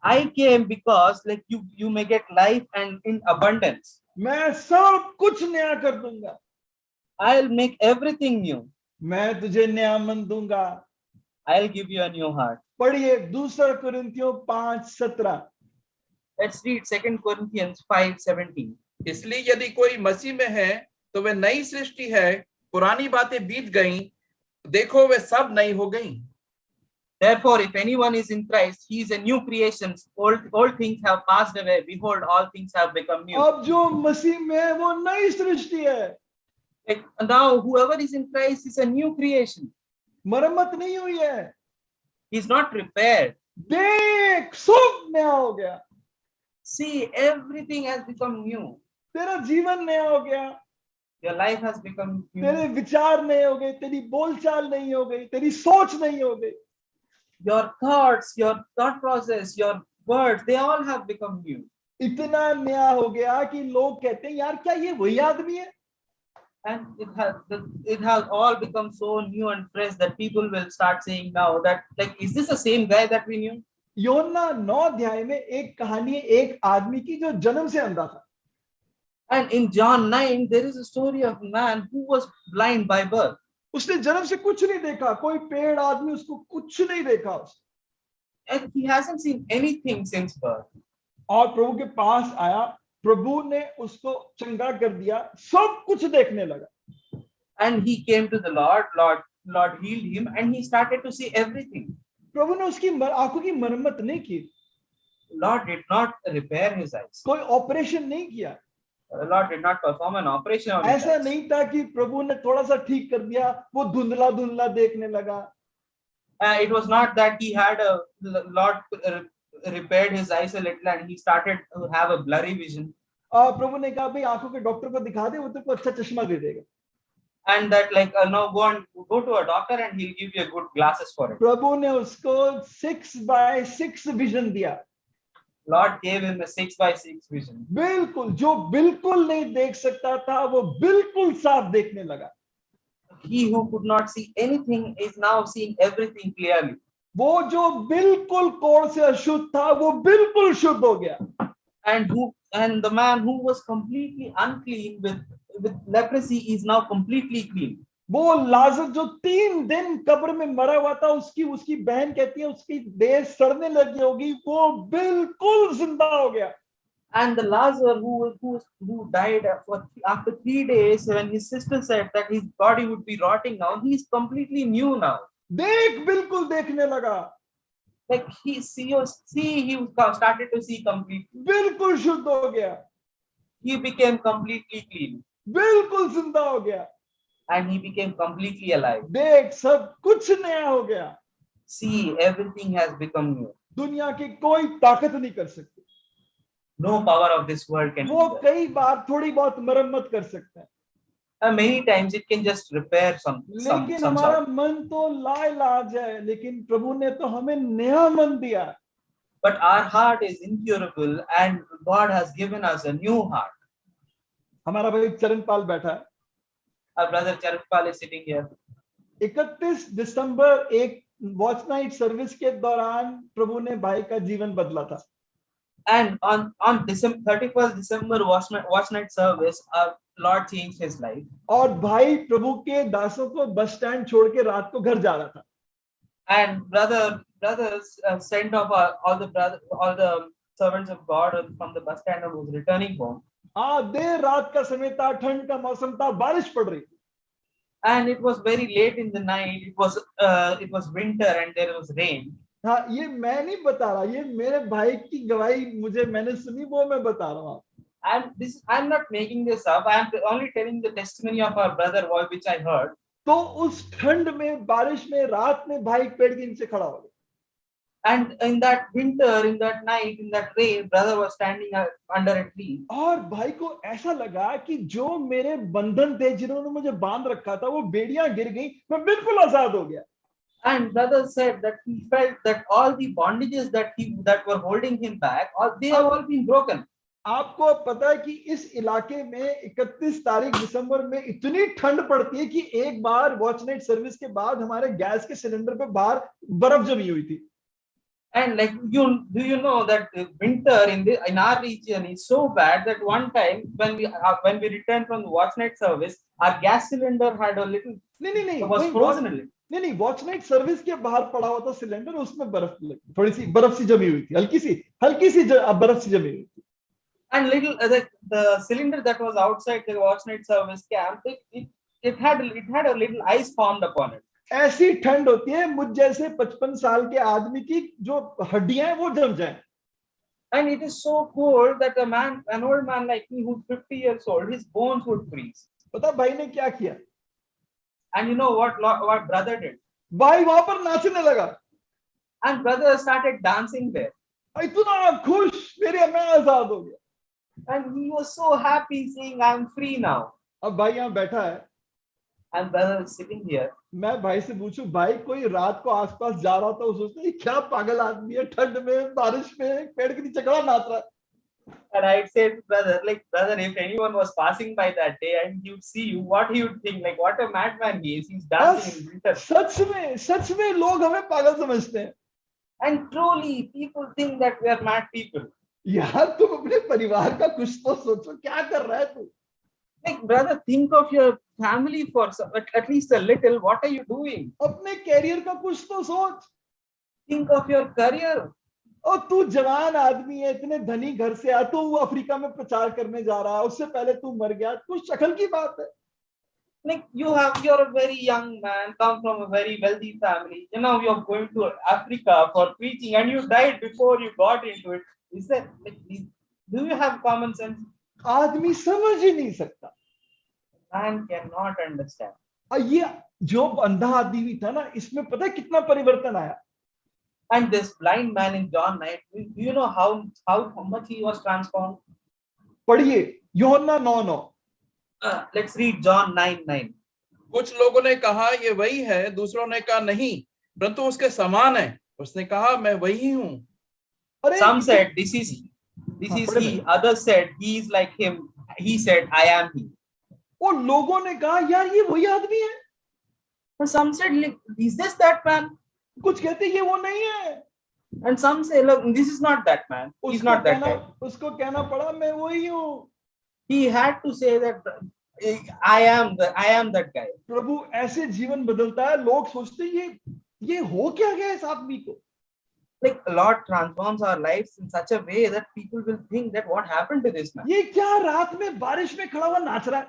I came because like you may get life and in abundance. मैं सब कुछ नया कर दूंगा. I'll make everything new. मैं तुझे नया मन दूंगा. I'll give you a new heart. पढ़िए 2 कुरिन्थियों 5:17. Let's read 2 Corinthians 5:17. इसलिए यदि कोई मसीह में है तो वह नई सृष्टि है, पुरानी बातें बीत गईं, देखो वे सब नई हो गईं. Therefore, if anyone is in Christ, he is a new creation. All things have passed away. Behold, all things have become new. अब जो मसीह में है वो नई सृष्टि है. Like now, whoever is in Christ is a new creation. मरम्मत नहीं हुई है. He's not repaired. देख सब नया हो गया. See, everything has become new. तेरा जीवन नया हो गया. Your life has become new. तेरे विचार नए हो गए, तेरी बोलचाल नहीं हो गई, तेरी सोच नहीं हो गई. Your thoughts, your thought process, your words, they all have become new. इतना नया हो गया कि लोग कहते हैं यार क्या ये वही आदमी है? And it has all become so new and fresh that people will start saying now that like, is this the same guy that we knew? योना 9 अध्याय में एक कहानी है एक आदमी की जो जन्म से अंधा था. And in John 9, there is a story of a man who was blind by birth. उसने जन्म से कुछ नहीं देखा, कोई पेड़ आदमी उसको कुछ नहीं देखा उसने, And he hasn't seen anything since birth. और प्रभु के पास आया, प्रभु ने उसको चंगा कर दिया, सब कुछ देखने लगा. And he came to the Lord healed him, and he started to see everything. प्रभु ने उसकी आंखों की मरम्मत नहीं की. Lord did not repair his eyes. कोई ऑपरेशन नहीं किया. The Lord did not perform an operation on his ऐसा eyes. नहीं था कि प्रभु ने थोड़ा सा ठीक कर दिया, वो धुंधला धुंधला देखने लगा. It was not that he had a Lord repaired his eyes a little and he started to have a blurry vision. और प्रभु ने कहा भाई आंखों के डॉक्टर को दिखा दे, वो तेरे को अच्छा चश्मा दे देगा. And that like no, go to a doctor and he'll give you a good glasses for it. प्रभु ने उसको 6x6 विजन दिया. Lord gave him a 6x6 vision. बिल्कुल, जो बिल्कुल नहीं देख सकता था वो बिल्कुल साफ देखने लगा. He who could not see anything is now seeing everything clearly. वो जो बिल्कुल कोढ़ से अशुद्ध था वो बिल्कुल शुद्ध हो गया. And the man who was completely unclean with leprosy is now completely clean. वो लाजर जो 3 दिन कब्र में मरा हुआ था, उसकी बहन कहती है उसकी देह सड़ने लगी होगी, वो बिल्कुल जिंदा हो गया. And the Lazarus who died after 3 days, when his sister said that his body would be rotting now, he is completely new now. बिल्कुल देखने लगा. Like he started to see completely. बिल्कुल शुद्ध हो गया. He became completely clean. बिल्कुल जिंदा हो गया. And he became completely alive. देख, सब कुछ नया हो गया. See, everything has become new. दुनिया की कोई ताकत नहीं कर सकती. No power of this world can. वो कई बार थोड़ी बहुत मरम्मत कर सकता है. Many times it can just repair some. लेकिन हमारा मन तो लाइलाज है, लेकिन प्रभु ने तो हमें नया मन दिया. But our heart is incurable, and God has given us a new heart. हमारा भाई चरणपाल बैठा है. Our brother Charanpal is sitting here. 31 दिसंबर एक वॉच नाइट सर्विस के दौरान प्रभु ने भाई का जीवन बदला था. And on 31st December watch night service, our Lord changed his life. और भाई प्रभु के दासों को बस स्टैंड छोड़ के रात को घर जा रहा था. And brothers sent off all the servants of God from the bus stand and was returning home. देर रात का समय था, ठंड का मौसम था, बारिश पड़ रही थी. And it was very late in the night. It was winter and there was rain. हाँ, ये मैं नहीं बता रहा, ये मेरे भाई की गवाही मैंने सुनी, वो मैं बता रहा हूँ. And I'm not making this up. I am only telling the testimony of our brother which I heard. तो उस ठंड में, बारिश में, रात में भाई पेड़ के नीचे खड़ा हो गया. And in that winter, in that night, in that rain, brother was standing under a tree. और भाई को ऐसा लगा कि जो मेरे बंधन थे, जिन्होंने मुझे बांध रखा था, वो बेड़ियां गिर गई, मैं बिल्कुल आजाद हो गया. And brother said that he felt that all the bondages that were holding him back, they have all been broken. आपको पता है कि इस इलाके में 31 तारीख दिसंबर में इतनी ठंड पड़ती है कि एक बार वॉच नाइट सर्विस के बाद हमारे गैस के सिलेंडर पे बाहर बर्फ जमी हुई थी. And like do you know that the winter in our region is so bad that one time when we returned from the watch night service, our gas cylinder had a little was frozen a little. नहीं, watch night service के बाहर पड़ा हुआ था cylinder, उसमें बर्फ लगी, थोड़ी सी बर्फ सी जमी हुई थी, हल्की सी बर्फ सी जमी हुई थी. And little the cylinder that was outside the watch night service camp, it had a little ice formed upon it. ऐसी ठंड होती है मुझ जैसे 55 साल के आदमी की जो हड्डियां हैं वो जम जाएं. And it is so cold that an old man like me who's 50 years old, his bones would freeze. पता भाई ने क्या किया? And you know what brother did? भाई वहां पर नाचने लगा. And brother started dancing there. इतना खुश, मेरे मैं आजाद हो गया. And he was so happy saying, I'm free now. अब भाई यहाँ बैठा है. And brother is sitting here. मैं भाई से पूछूं, भाई कोई रात को आसपास जा रहा था, सोचते क्या पागल आदमी है, ठंड में बारिश में पेड़ के नीचे खड़ा नाच रहा है. And I said, brother, if anyone was passing by that day and he would see you, what he would think, like what a madman he is. He's dancing in winter. सच में लोग हमें पागल समझते हैं. And truly, people think that we are mad people. यार तुम अपने परिवार का कुछ तो सोचो, क्या कर रहा है तू? Like, brother, think of your family for at least a little. What are you doing? अपने कैरियर का कुछ तो सोच। Think of your career. और तू जवान आदमी है, इतने धनी घर से आया, तू अफ्रीका में प्रचार करने जा रहा है, उससे पहले तू मर गया, कुछ शक्ल की बात है। Like, you're a very young man, come from a very wealthy family. You know, you're going to Africa for preaching, and you died before you got into it. Is that like, do you have common sense? आदमी समझ ही नहीं सकता। Man cannot understand. और ये जो अंधा आदमी भी था ना, इसमें पता है कितना परिवर्तन आया। And this blind man in John 9, do you know how much he was transformed? पढ़िए यूहन्ना 9:9। Let's read John 9:9. कुछ लोगों ने कहा ये वही है, दूसरों ने कहा नहीं परंतु उसके समान है। उसने कहा मैं वही हूँ। Some said this is he. Others said he is like him. He said I am he. और लोगों ने कहा यार ये वही आदमी है। And some said, like, is this that man? कुछ कहते ये वो नहीं है। And some say, look, this is not that man. He's not that guy. उसको कहना पड़ा मैं वही हूँ। He had to say that I am that guy. प्रभु ऐसे जीवन बदलता है, लोग सोचते ये हो क्या गया इस आदमी को। Like, Lord transforms our lives in such a way that people will think that what happened to this man? ये क्या रात में बारिश में खड़ा हुआ नाच रहा है?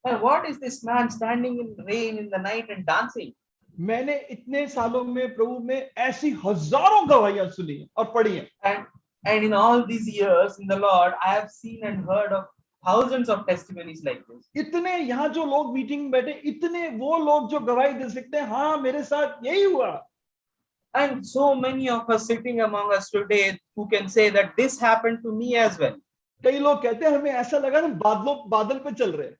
And what is this man standing in rain in the night and dancing? मैंने इतने सालों में प्रभु में ऐसी हजारों गवाहियां सुनी हैं और पढ़ी हैं। And in all these years in the Lord, I have seen and heard of thousands of testimonies like this. इतने यहाँ जो लोग मीटिंग में बैठे, इतने वो लोग जो गवाही दे सकते हैं, हाँ मेरे साथ यही हुआ। And so many of us sitting among us today who can say that this happened to me as well. कई लोग कहते हैं हमें ऐसा लगा ना बादल पे चल रहे हैं।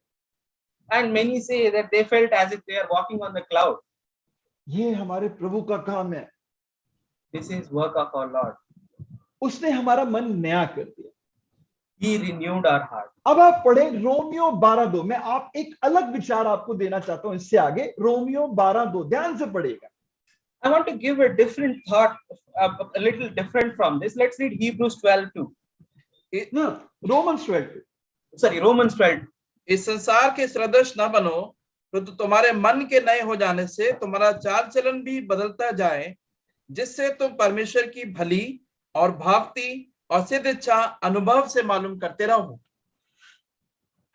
And many say that they felt as if they are walking on the cloud. ये हमारे प्रभु का काम है। This is work of our Lord. उसने हमारा मन नया कर दिया। He renewed our heart. अब आप पढ़े रोमियो 12:2। मैं आप एक अलग विचार आपको देना चाहता हूं इससे आगे। रोमियो 12:2 ध्यान से पढ़िएगा। I want to give a different thought, a little different from this. Let's read Hebrews 12:2. Romans 12:2. Sorry, Romans 12. इस संसार के सदृश न बनो, परंतु तुम्हारे मन के नए हो जाने से तुम्हारा चाल चलन भी बदलता जाए, जिससे तुम परमेश्वर की भली और भावती और सिद्ध इच्छा अनुभव से मालूम करते रहो।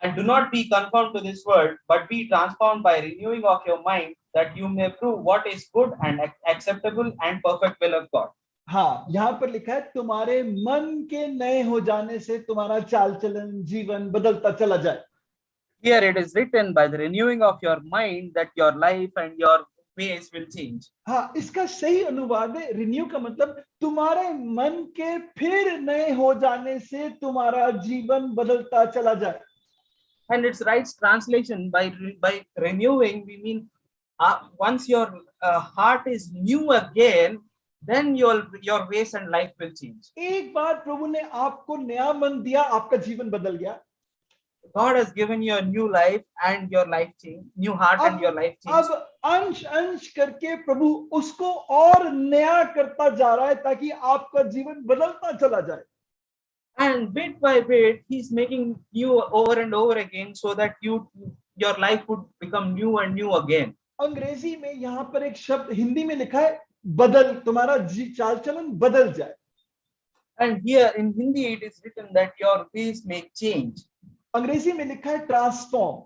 And do not be conformed to this world, but be transformed by renewing of your mind, that you may prove what is good and acceptable and perfect will of God. हाँ, यहाँ पर लिखा है तुम्हारे मन के नए हो जाने से तुम्हारा चाल चलन जीवन बदलता चला जाए। Here it is written by the renewing of your mind that your life and your ways will change. हाँ, इसका सही अनुवाद है रिन्यू का मतलब तुम्हारे मन के फिर नए हो जाने से तुम्हारा जीवन बदलता चला जाए। And its right translation by renewing, we mean once your heart is new again, then your ways and life will change. एक बार प्रभु ने आपको नया मन दिया, आपका जीवन बदल गया। God has given you a new life and your life changed, new heart and your life changed. अब अंश अंश करके प्रभु उसको और नया करता जा रहा है ताकि आपका जीवन बदलता चला जाए। And bit by bit, He's making you over and over again so that your life would become new and new again. अंग्रेजी में यहाँ पर एक शब्द हिंदी में लिखा है बदल, तुम्हारा चाल चलन बदल जाए। And here in Hindi it is written that your ways may change. अंग्रेजी में लिखा है transform.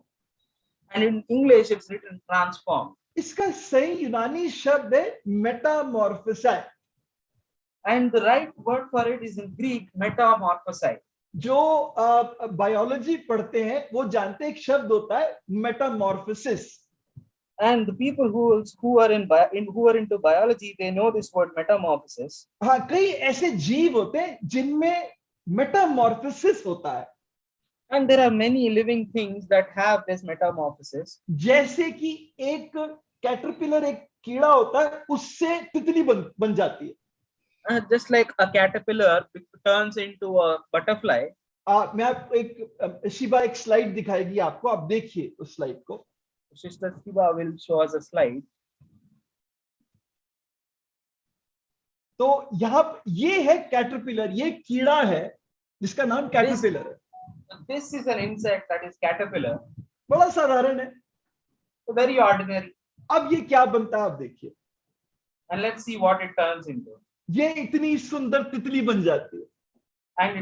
And in English it's written transform. इसका सही यूनानी शब्द है मेटामॉर्फोसाई। And the right word for it is in Greek metamorphosai. जो बायोलॉजी पढ़ते हैं वो जानते हैं एक शब्द होता है Metamorphosis. And the people who are into biology, they know this word metamorphosis. हाँ, कई ऐसे जीव होते हैं जिनमें मेटामॉर्फोसिस होता है। And there are many living things that have this metamorphosis. जैसे कि एक कैटरपिलर, एक कीड़ा होता है, उससे तितली बन जाती है। Just like a caterpillar turns into a butterfly. मैं आपको एक शिबा एक स्लाइड दिखाएगी आपको, आप देखिए उस स्लाइड को। Sister Shiba will show us a slide. तो यहाँ ये है कैटरपिलर, ये कीड़ा है जिसका नाम कैटरपिलर है. This is an insect that is caterpillar. बड़ा साधारण है. Very ordinary. अब ये क्या बनता है आप देखिए. And let's see what it turns into. ये इतनी सुंदर तितली बन जाती है. And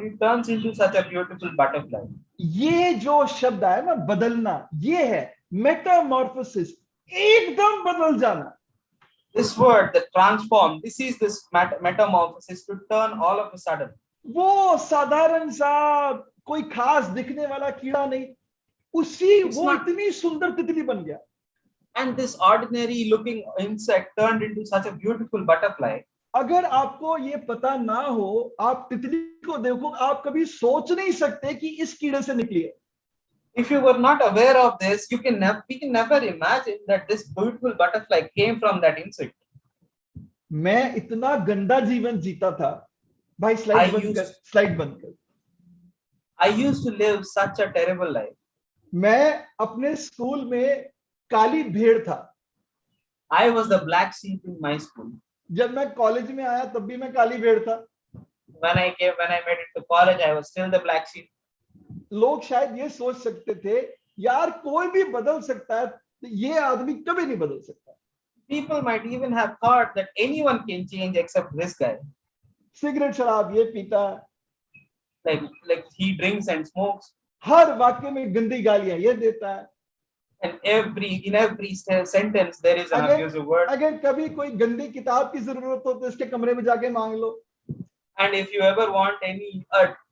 it turns into such a beautiful butterfly. ये जो शब्द है ना बदलना, ये है मेटामॉर्फोसिस, एकदम बदल जाना. This word, the transform, this is this metamorphosis, to turn all of a sudden. वो साधारण सा कोई खास दिखने वाला कीड़ा नहीं, उसी वो इतनी सुंदर तितली बन गया. And this ordinary looking insect turned into such a beautiful butterfly. अगर आपको ये पता ना हो, आप तितली को देखो, आप कभी सोच नहीं सकते कि इस कीड़े से निकली है. If you were not aware of this, we can never imagine that this beautiful butterfly came from that insect. मैं इतना गंदा जीवन जीता था भाई. स्लाइड बंद कर. I used to live such a terrible life. मैं अपने स्कूल में काली भेड़ था. I was the black sheep in my school. जब मैं कॉलेज में आया तब भी मैं काली भेड़ था. When I made it to college, I was still the black sheep. लोग शायद ये सोच सकते थे यार कोई भी बदल सकता है, ये आदमी कभी नहीं बदल सकता. People might even have thought that anyone can change except this guy. Cigarette शराब ये पीता है. Like he drinks and smokes. हर वाक्य में गंदी गालियां ये देता है. And in every sentence there is an abusive word. अगर कभी कोई गंदी किताब की जरूरत हो तो इसके कमरे में जाके मांग लो. And if you ever want any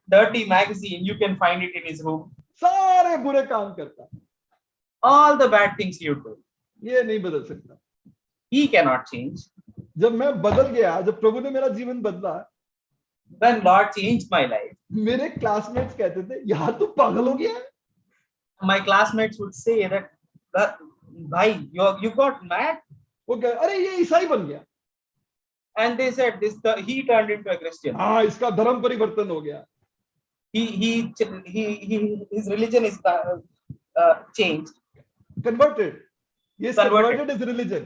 dirty magazine, you can find it in his room. सारे बुरे काम करता है. All the bad things you do. ये नहीं बदल सकता. He cannot change. जब मैं बदल गया, जब प्रभु ने मेरा जीवन बदला, when Lord changed my life, मेरे क्लासमेट्स कहते थे यार तू पागल हो गया है. My classmates would say that bhai, you got mad. वो कहे अरे ये ईसाई बन गया. And they said he turned into a Christian. हाँ, इसका धर्म परिवर्तन हो गया. His religion is changed. Converted. Yes, converted his religion.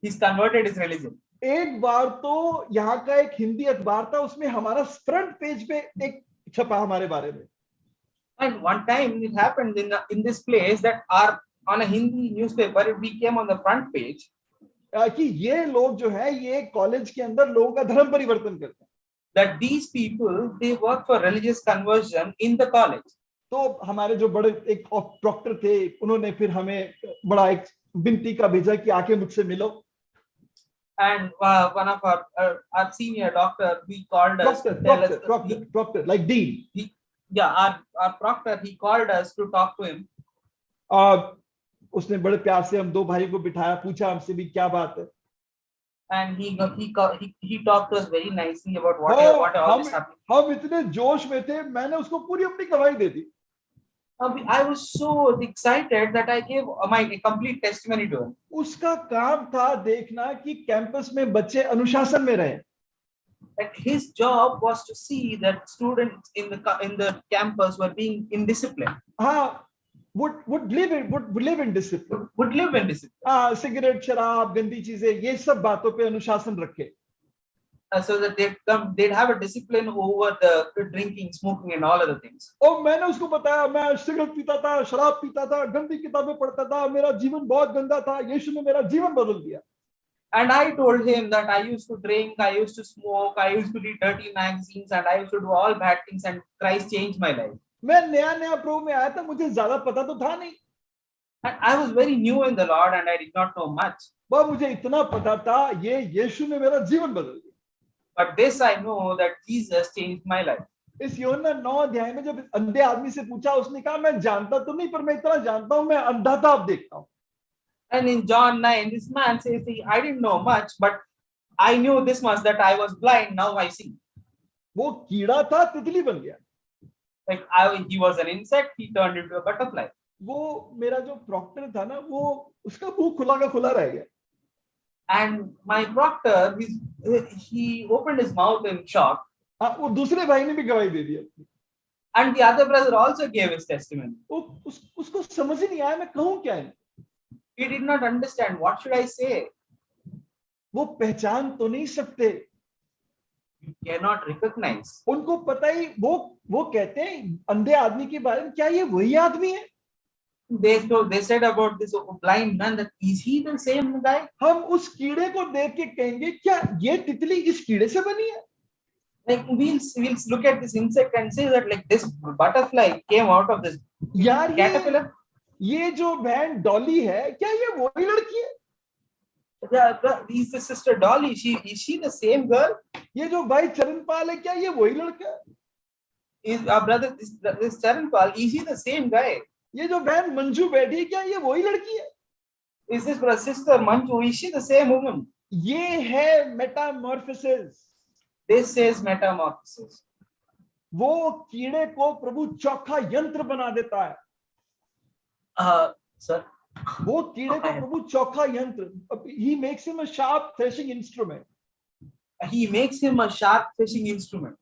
He's converted his religion. एक बार तो यहाँ का एक हिंदी अखबार था, उसमें हमारा फ्रंट पेज पे एक छपा हमारे बारे में. And one time it happened in this place that on a Hindi newspaper it became on the front page. कि ये लोग जो है ये कॉलेज के अंदर लोगों का धर्म परिवर्तन करते हैं. That these people they work for religious conversion in the college. तो हमारे जो बड़े एक प्रॉक्टर थे, उन्होंने फिर हमें बड़ा एक विनती का भेजा कि आके मुझसे मिलो. And one of our senior doctor, we called us. Proctor, like dean. Our proctor, he called us to talk to him. उसने बड़े प्यार से हम दो भाई को बिठाया, पूछा हमसे भी क्या बात है. And he talked to us very nicely about what all is happening. हम इतने जोश में थे, मैंने उसको पूरी अपनी गवाही दे दी. I was so excited that I gave my complete testimony to him. उसका काम था देखना कि कैंपस में बच्चे अनुशासन में रहें. Like his job was to see that students in the campus were being in discipline. हाँ, would live in discipline. Would live in discipline. हाँ, सिगरेट, शराब, गंदी चीजें, ये सब बातों पे अनुशासन रखे. So that they'd have a discipline over the drinking, smoking, and all other things. और मैंने उसको बताया, मैं सिगरेट पीता था, शराब पीता था, गंदी किताबें पढ़ता था, मेरा जीवन बहुत गंदा था, यीशु ने मेरा जीवन बदल दिया. And I told him that I used to drink, I used to smoke, I used to read dirty magazines, and I used to do all bad things, and Christ changed my life. मैं नया प्रभु में आया था, मुझे ज्यादा पता तो था नहीं. And I was very new in the Lord, and I did not know much. बस मुझे इतना पता था, ये यीशु ने मेरा जीवन बदल दिया. But this I know that Jesus changed my life. इस यूहन्ना 9 अध्याय में जब अंधे आदमी से पूछा, उसने कहा मैं जानता तो नहीं, पर मैं इतना जानता हूं, मैं अंधा था, अब देखता हूं. And in John 9, this man says, I didn't know much, but I knew this much that I was blind, now I see. वो कीड़ा था, तितली बन गया. Like he was an insect, he turned into a butterfly. वो मेरा जो Procter था ना, वो उसका मुंह खुला का खुला रह गया. And my proctor, he opened his mouth in shock. वो दूसरे भाई ने भी गवाही दे दिया. And the other brother also gave his testimony. उसको समझ ही नहीं आया मैं कहूं क्या है. He did not understand. What should I say? वो पहचान तो नहीं सकते, You cannot recognize. उनको पता ही, वो कहते हैं अंधे आदमी के बारे में, क्या ये वही आदमी है? They said about this blind man that is he the same guy? हम उस कीड़े को देख के कहेंगे क्या ये तितली इस कीड़े से बनी है? Like we'll look at this insect and say that like this butterfly came out of this यार caterpillar. ये जो बहन डॉली है, क्या ये वही लड़की है? Yeah, is the sister Dolly? Is she the same girl? ये जो भाई चरणपाल है, क्या ये वही लड़का है? Is our brother this Charanpal? Is he the same guy? ये जो बहन मंजू बैठी है, क्या ये वही लड़की है? Is this sister Manju? Is she the same woman? ये है मेटामॉर्फोसिस। This says metamorphosis. वो कीड़े को प्रभु चौखा यंत्र बना देता है। Sir. वो कीड़े को प्रभु चौखा यंत्र, he makes him a sharp threshing instrument. He makes him a sharp threshing instrument.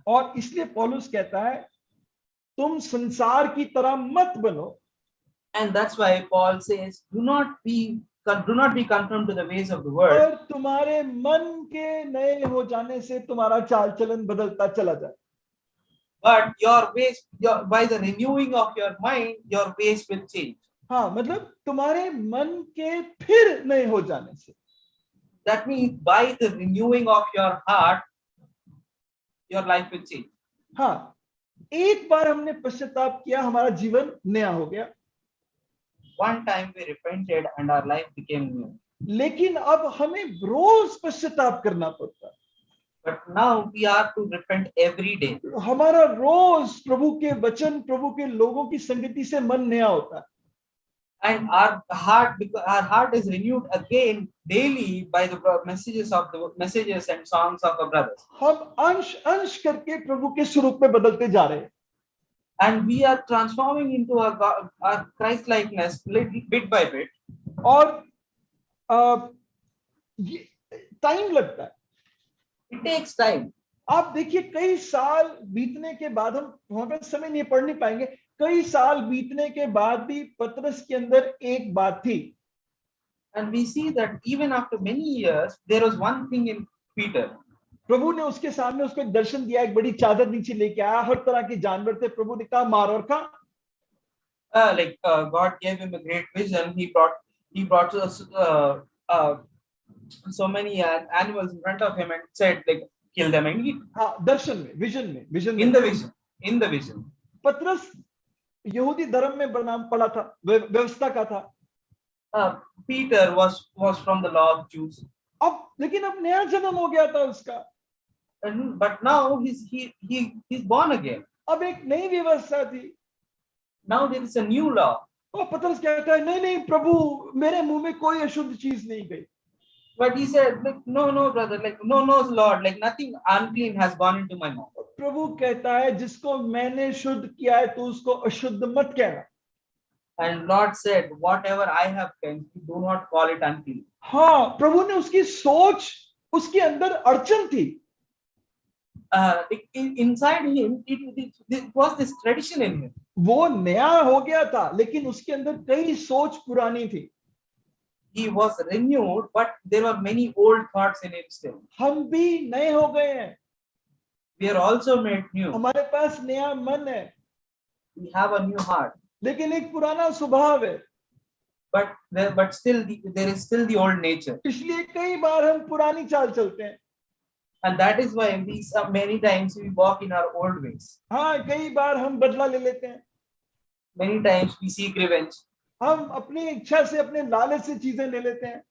और इसलिए पौलुस कहता है तुम संसार की तरह मत बनो. And that's why Paul says, do not be conformed to the ways of the world. और तुम्हारे मन के नए हो जाने से तुम्हारा चाल चलन बदलता चला जाए. But your ways, by the renewing of your mind, your ways will change. हाँ, मतलब तुम्हारे मन के फिर नए हो जाने से. That means by the renewing of your heart, your life will change. हाँ, एक बार हमने पश्चाताप किया, हमारा जीवन नया हो गया. One time we repented and our life became new. लेकिन अब हमें रोज पश्चाताप करना पड़ता है. But now we are to repent every day. हमारा रोज प्रभु के वचन, प्रभु के लोगों की संगति से मन नया होता है. And our heart is renewed again daily by the messages and songs of our brothers. हम अंश करके प्रभु के स्वरूप में बदलते जा रहे हैं. And we are transforming into our Christ likeness bit by bit. और ये टाइम लगता है. It takes time. आप देखिए कई साल बीतने के बाद, हम वहां पे समय नहीं पढ़ नहीं पाएंगे, कई साल बीतने के बाद भी पतरस के अंदर एक बात थी. And we see that even after many years, there was one thing in Peter. प्रभु ने उसके सामने उसको एक दर्शन दिया, एक बड़ी चादर नीचे लेके आया, हर तरह के जानवर थे. प्रभु ने कहा मार और खा. God gave him a great vision. He brought us so many animals in front of him and said, like, kill them and eat. हाँ, दर्शन में, विजन In the vision. पतरस यहूदी धर्म में बनाम पड़ा था, व्यवस्था का था. Peter was from the law of Jews. लेकिन अब नया जन्म हो गया था उसका. But now he's born again. अब एक नई व्यवस्था थी. Now there is a new law. और पतरस कहता है नहीं प्रभु, मेरे मुंह में कोई अशुद्ध चीज नहीं गई. But he said, like, no, brother, like, no, Lord, like, nothing unclean has gone into my mouth. प्रभु कहता है जिसको मैंने शुद्ध किया है तो उसको अशुद्ध मत कहना. And Lord said, whatever I have cleansed, do not call it unclean. हाँ, प्रभु ने उसकी सोच, उसके अंदर अड़चन थी. Inside him, it was this tradition in him. वो नया हो गया था, लेकिन उसके अंदर कई सोच पुरानी थी. He was renewed, but there were many old thoughts in him still. हम भी नए हो गए हैं. We are also made new. हमारे पास नया मन है. We have a new heart. लेकिन एक पुराना स्वभाव है. But still, there is still the old nature. इसलिए कई बार हम पुरानी चाल चलते हैं. And that is why many times we walk in our old ways. हाँ, कई बार हम बदला ले लेते हैं. Many times we seek revenge. हम अपनी इच्छा से, अपने लालच से चीजें ले लेते हैं.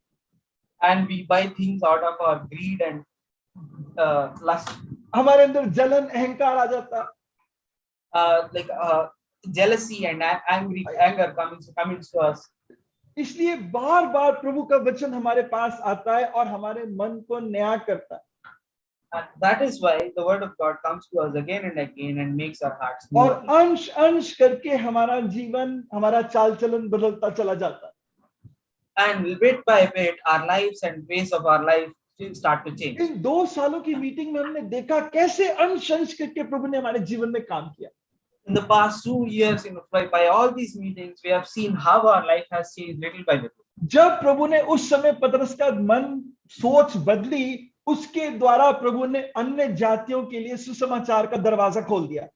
And we buy things out of our greed and lust. हमारे अंदर जलन, अहंकार आ जाता. Like jealousy and anger comes to us. इसलिए बार बार प्रभु का वचन हमारे पास आता है और हमारे मन को नया करता है. And that is why the word of God comes to us again and again and makes our hearts new. और अंश करके हमारा जीवन, हमारा चाल चलन बदलता चला जाता है. And bit by bit, our lives and ways of our life start to change. इन 2 सालों की मीटिंग में हमने देखा कैसे अंश करके प्रभु ने हमारे जीवन में काम किया. In the past 2 years, by all these meetings, we have seen how our life has changed little by little. जब प्रभु ने उस समय पतरस का मन सोच बदली, उसके द्वारा प्रभु ने अन्य जातियों के लिए सुसमाचार का दरवाजा खोल दिया।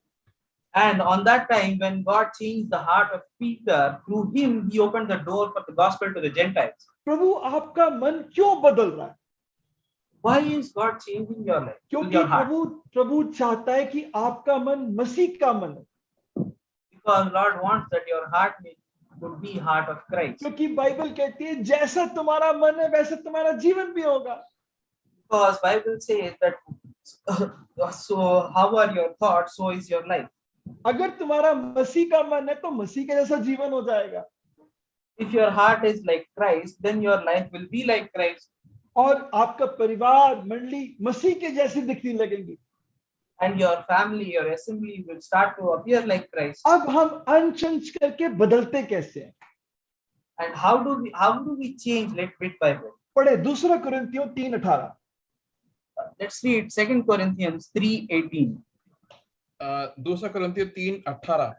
And on that time, when God changed the heart of Peter, through him, he opened the door for the gospel to the Gentiles. प्रभु आपका मन क्यों बदल रहा है? Why is God changing your life? क्योंकि Your heart? प्रभु चाहता है कि आपका मन मसीह का मन है। Because Lord wants that your heart would be heart of Christ. क्योंकि बाइबल कहती है जैसा तुम्हारा मन है वैसा तुम्हारा जीवन भी होगा। Because Bible says that so how are your thoughts, so is your life. अगर तुम्हारा मसीह का मन है तो मसीह के जैसा जीवन हो जाएगा। If your heart is like Christ, then your life will be like Christ. और आपका परिवार मंडली मसीह के जैसी दिखने लगेगी। And your family, your assembly will start to appear like Christ. अब हम अंश करके बदलते कैसे हैं? And how do we change bit by bit? पढ़े 2 कुरिन्थियों 3:18। Let's read 2 Corinthians 3:18. 2 कुरिन्थियों 3:18।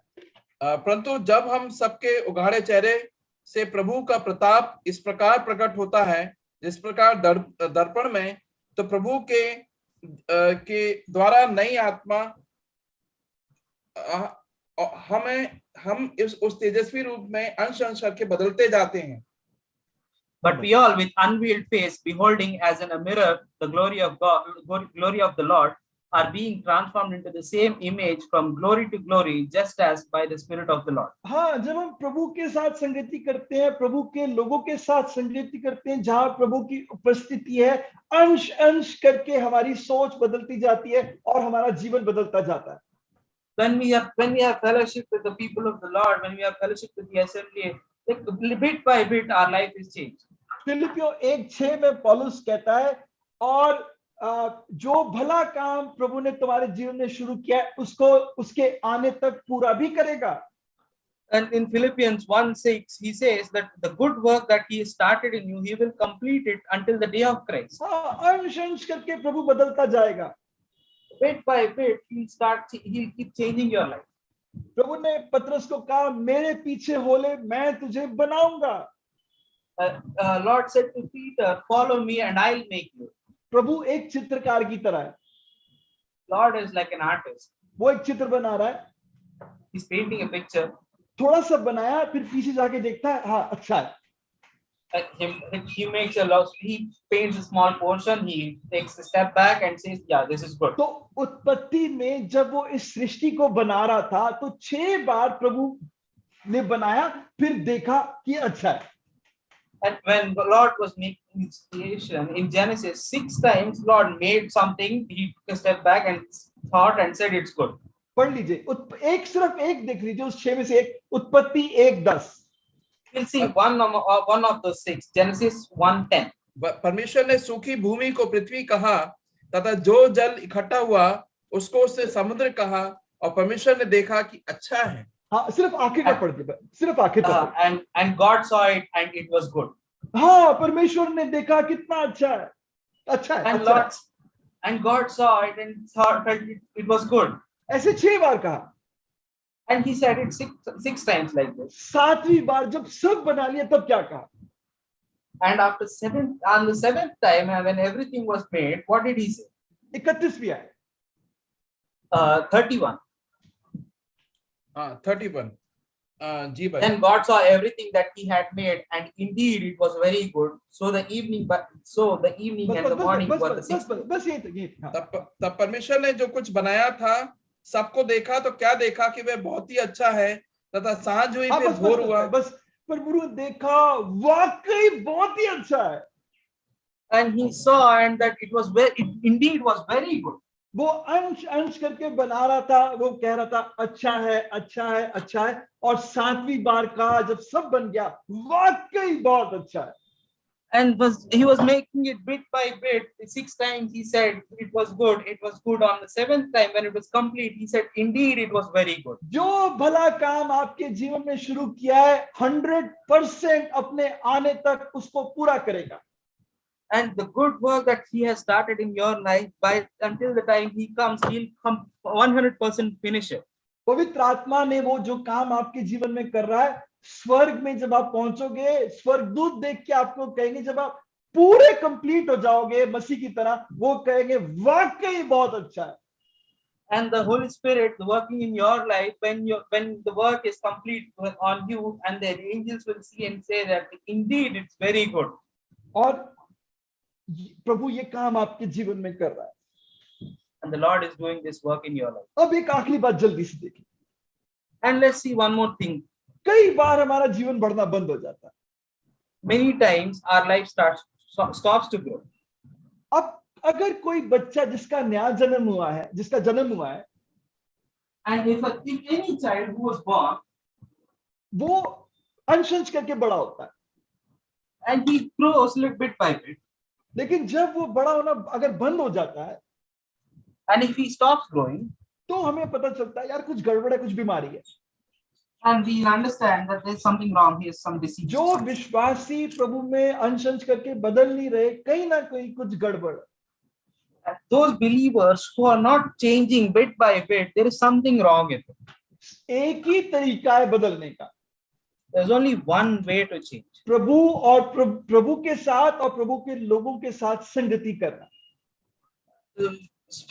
परंतु जब हम सबके उघाड़े चेहरे से प्रभु का प्रताप इस प्रकार प्रकट होता है जिस प्रकार दर्पण में, तो प्रभु के द्वारा नई आत्मा हम उस तेजस्वी रूप में अंश अंश करके बदलते जाते हैं। But we all, with unveiled face, beholding as in a mirror the glory of God, glory of the Lord, are being transformed into the same image from glory to glory, just as by the Spirit of the Lord. हाँ, जब हम प्रभु के साथ संगति करते हैं, प्रभु के लोगों के साथ संगति करते हैं, जहाँ प्रभु की उपस्थिति है, अंश अंश करके हमारी सोच बदलती जाती है और हमारा जीवन बदलता जाता है। When we have fellowship with the people of the Lord, when we have fellowship with the assembly, like bit by bit, our life is changed. फिलिपियों 1:6 में पौलुस कहता है, और जो भला काम प्रभु ने तुम्हारे जीवन में शुरू किया है उसको उसके आने तक पूरा भी करेगा। And in Philippians 1:6 he says that the good work that he started in you, he will complete it until the day of Christ. हाँ, अंश अंश करके प्रभु बदलता जाएगा। Bit by bit he'll keep changing your life. प्रभु ने पतरस को कहा, मेरे पीछे हो ले, मैं तुझे बनाऊंगा। Lord said to Peter, follow me and I'll make you. प्रभु एक चित्रकार की तरह है। Lord is like an artist. वो एक चित्र बना रहा है। He's painting a picture. थोड़ा सा बनाया, फिर पीछे जाके देखता है, हाँ अच्छा है। He makes he paints a small portion, he takes a step back and says, yeah, this is good. तो उत्पत्ति में जब वो इस सृष्टि को बना रहा था तो 6 बार प्रभु ने बनाया, फिर देखा कि अच्छा है। And when the Lord was making his creation in Genesis, 6 times Lord made something, he took a step back and thought and said it's good. पढ़ लीजिए, सिर्फ एक देख लीजिए उस 6 में से एक, उत्पत्ति 1:10। We'll see one of those 6, Genesis 1:10. परमेश्वर ने सूखी भूमि को पृथ्वी कहा तथा जो जल इकट्ठा हुआ उसको उससे समुद्र कहा, और परमेश्वर ने देखा कि अच्छा है। हाँ, सिर्फ आखिर में पढ़ दीजिए, सिर्फ आखिर में। And God saw it and it was good. हाँ, परमेश्वर ने देखा कितना अच्छा है, अच्छा है, And अच्छा Lord, and God saw it and thought it was good. ऐसे 6 बार कहा। And he said it six times like this. 7वीं बार जब सब बना लिया तब क्या कहा? And on the 7th time, when everything was made, what did he say? 31 आए। 31. 31. जी भाई। Then God saw everything that he had made, and indeed it was very good. So the evening and the morning were the 6th. बस ये तब परमेश्वर ने जो कुछ बनाया था सबको देखा तो क्या देखा कि वह बहुत ही अच्छा है, तथा सांझ हुई फिर भोर हुआ। बस प्रभु ने देखा वाकई बहुत ही अच्छा है। And he saw and that it indeed was very good. वो अंश अंश करके बना रहा था, वो कह रहा था अच्छा है, अच्छा है, अच्छा है, और 7वीं बार कहा जब सब बन गया वाकई बहुत अच्छा है। And he was making it bit by bit. 6 times he said it was good. It was good. On the 7th time when it was complete, he said indeed it was very good. जो भला काम आपके जीवन में शुरू किया है 100% अपने आने तक उसको पूरा करेगा। And the good work that he has started in your life, until the time he comes, he'll come 100% finish it. पवित्र आत्मा ने वो जो काम आपके जीवन में कर रहा है स्वर्ग में जब आप पहुंचोगे, स्वर्गदूत देख के आपको कहेंगे, जब आप पूरे कंप्लीट हो जाओगे मसीह की तरह, वो कहेंगे वाकई बहुत अच्छा है। And the Holy Spirit working in your life, when the work is complete on you, and the angels will see and say that indeed it's very good. और प्रभु ये काम आपके जीवन में कर रहा है। And the Lord is doing this work in your life. अब एक आखिरी बात जल्दी से देखिए। And let's see one more thing. कई बार हमारा जीवन बढ़ना बंद हो जाता है। Many times our life stops to grow. अब अगर कोई बच्चा जिसका नया जन्म हुआ है, And if any child who was born, वो अंश करके बड़ा होता है, and he grows little bit by bit. लेकिन जब वो बड़ा होना अगर बंद हो जाता है, and if he stops growing, तो हमें पता चलता है यार कुछ गड़बड़ है, कुछ बीमारी है। And we understand that there's something wrong. He has some disease. जो विश्वासी प्रभु में अंश करके बदल नहीं रहे, कहीं ना कहीं कुछ गड़बड़। Those believers who are not changing bit by bit, there is something wrong with it. एक ही तरीका है बदलने का। There's only one way to change. प्रभु और प्रभु के साथ और प्रभु के लोगों के साथ संगति करना।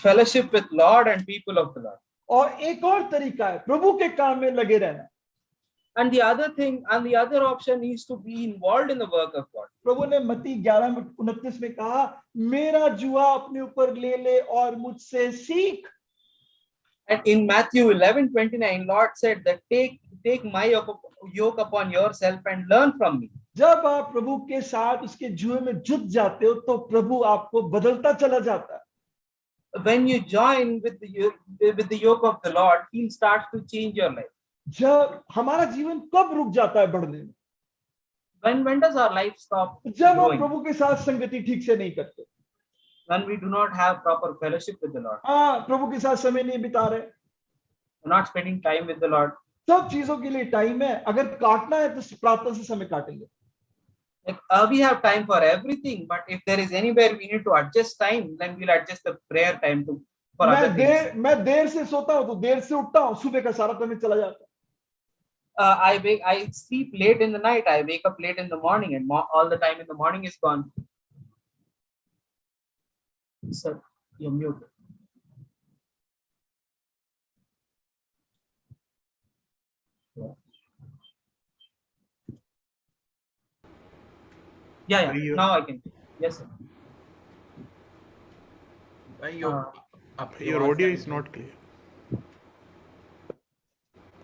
Fellowship with Lord and people of the Lord. और एक और तरीका है प्रभु के काम में लगे रहना। And the other option is to be involved in the work of God. प्रभु ने मत्ती 11:29 में कहा, मेरा जुआ अपने ऊपर ले ले और मुझसे सीख। And in Matthew 11:29, Lord said that take my yoke upon yourself and learn from me. जब आप प्रभु के साथ उसके जुए में जुट जाते हो, तो प्रभु आपको बदलता चला जाता है। When you join with the yoke of the Lord, He starts to change your life. जब हमारा जीवन कब रुक जाता है बढ़ने में? When does our life stop? जब हम प्रभु के साथ संगति ठीक से नहीं करते। When we do not have proper fellowship with the Lord. हाँ, प्रभु के साथ समय नहीं बिता रहे। We're not spending time with the Lord. सब चीजों के लिए टाइम है, अगर काटना है तो प्रार्थना से समय काटेंगे। Like, we have time for everything, but if there is anywhere we need to adjust time, then we'll adjust the prayer time to for other things. मैं देर से सोता हूँ तो देर से उठता हूँ, सुबह का सारा समय चला जाता है। I sleep late in the night, I wake up late in the morning, and all the time in the morning is gone. Sir, you're muted. Yeah. Now I can. Yes, sir. Your audio is not clear.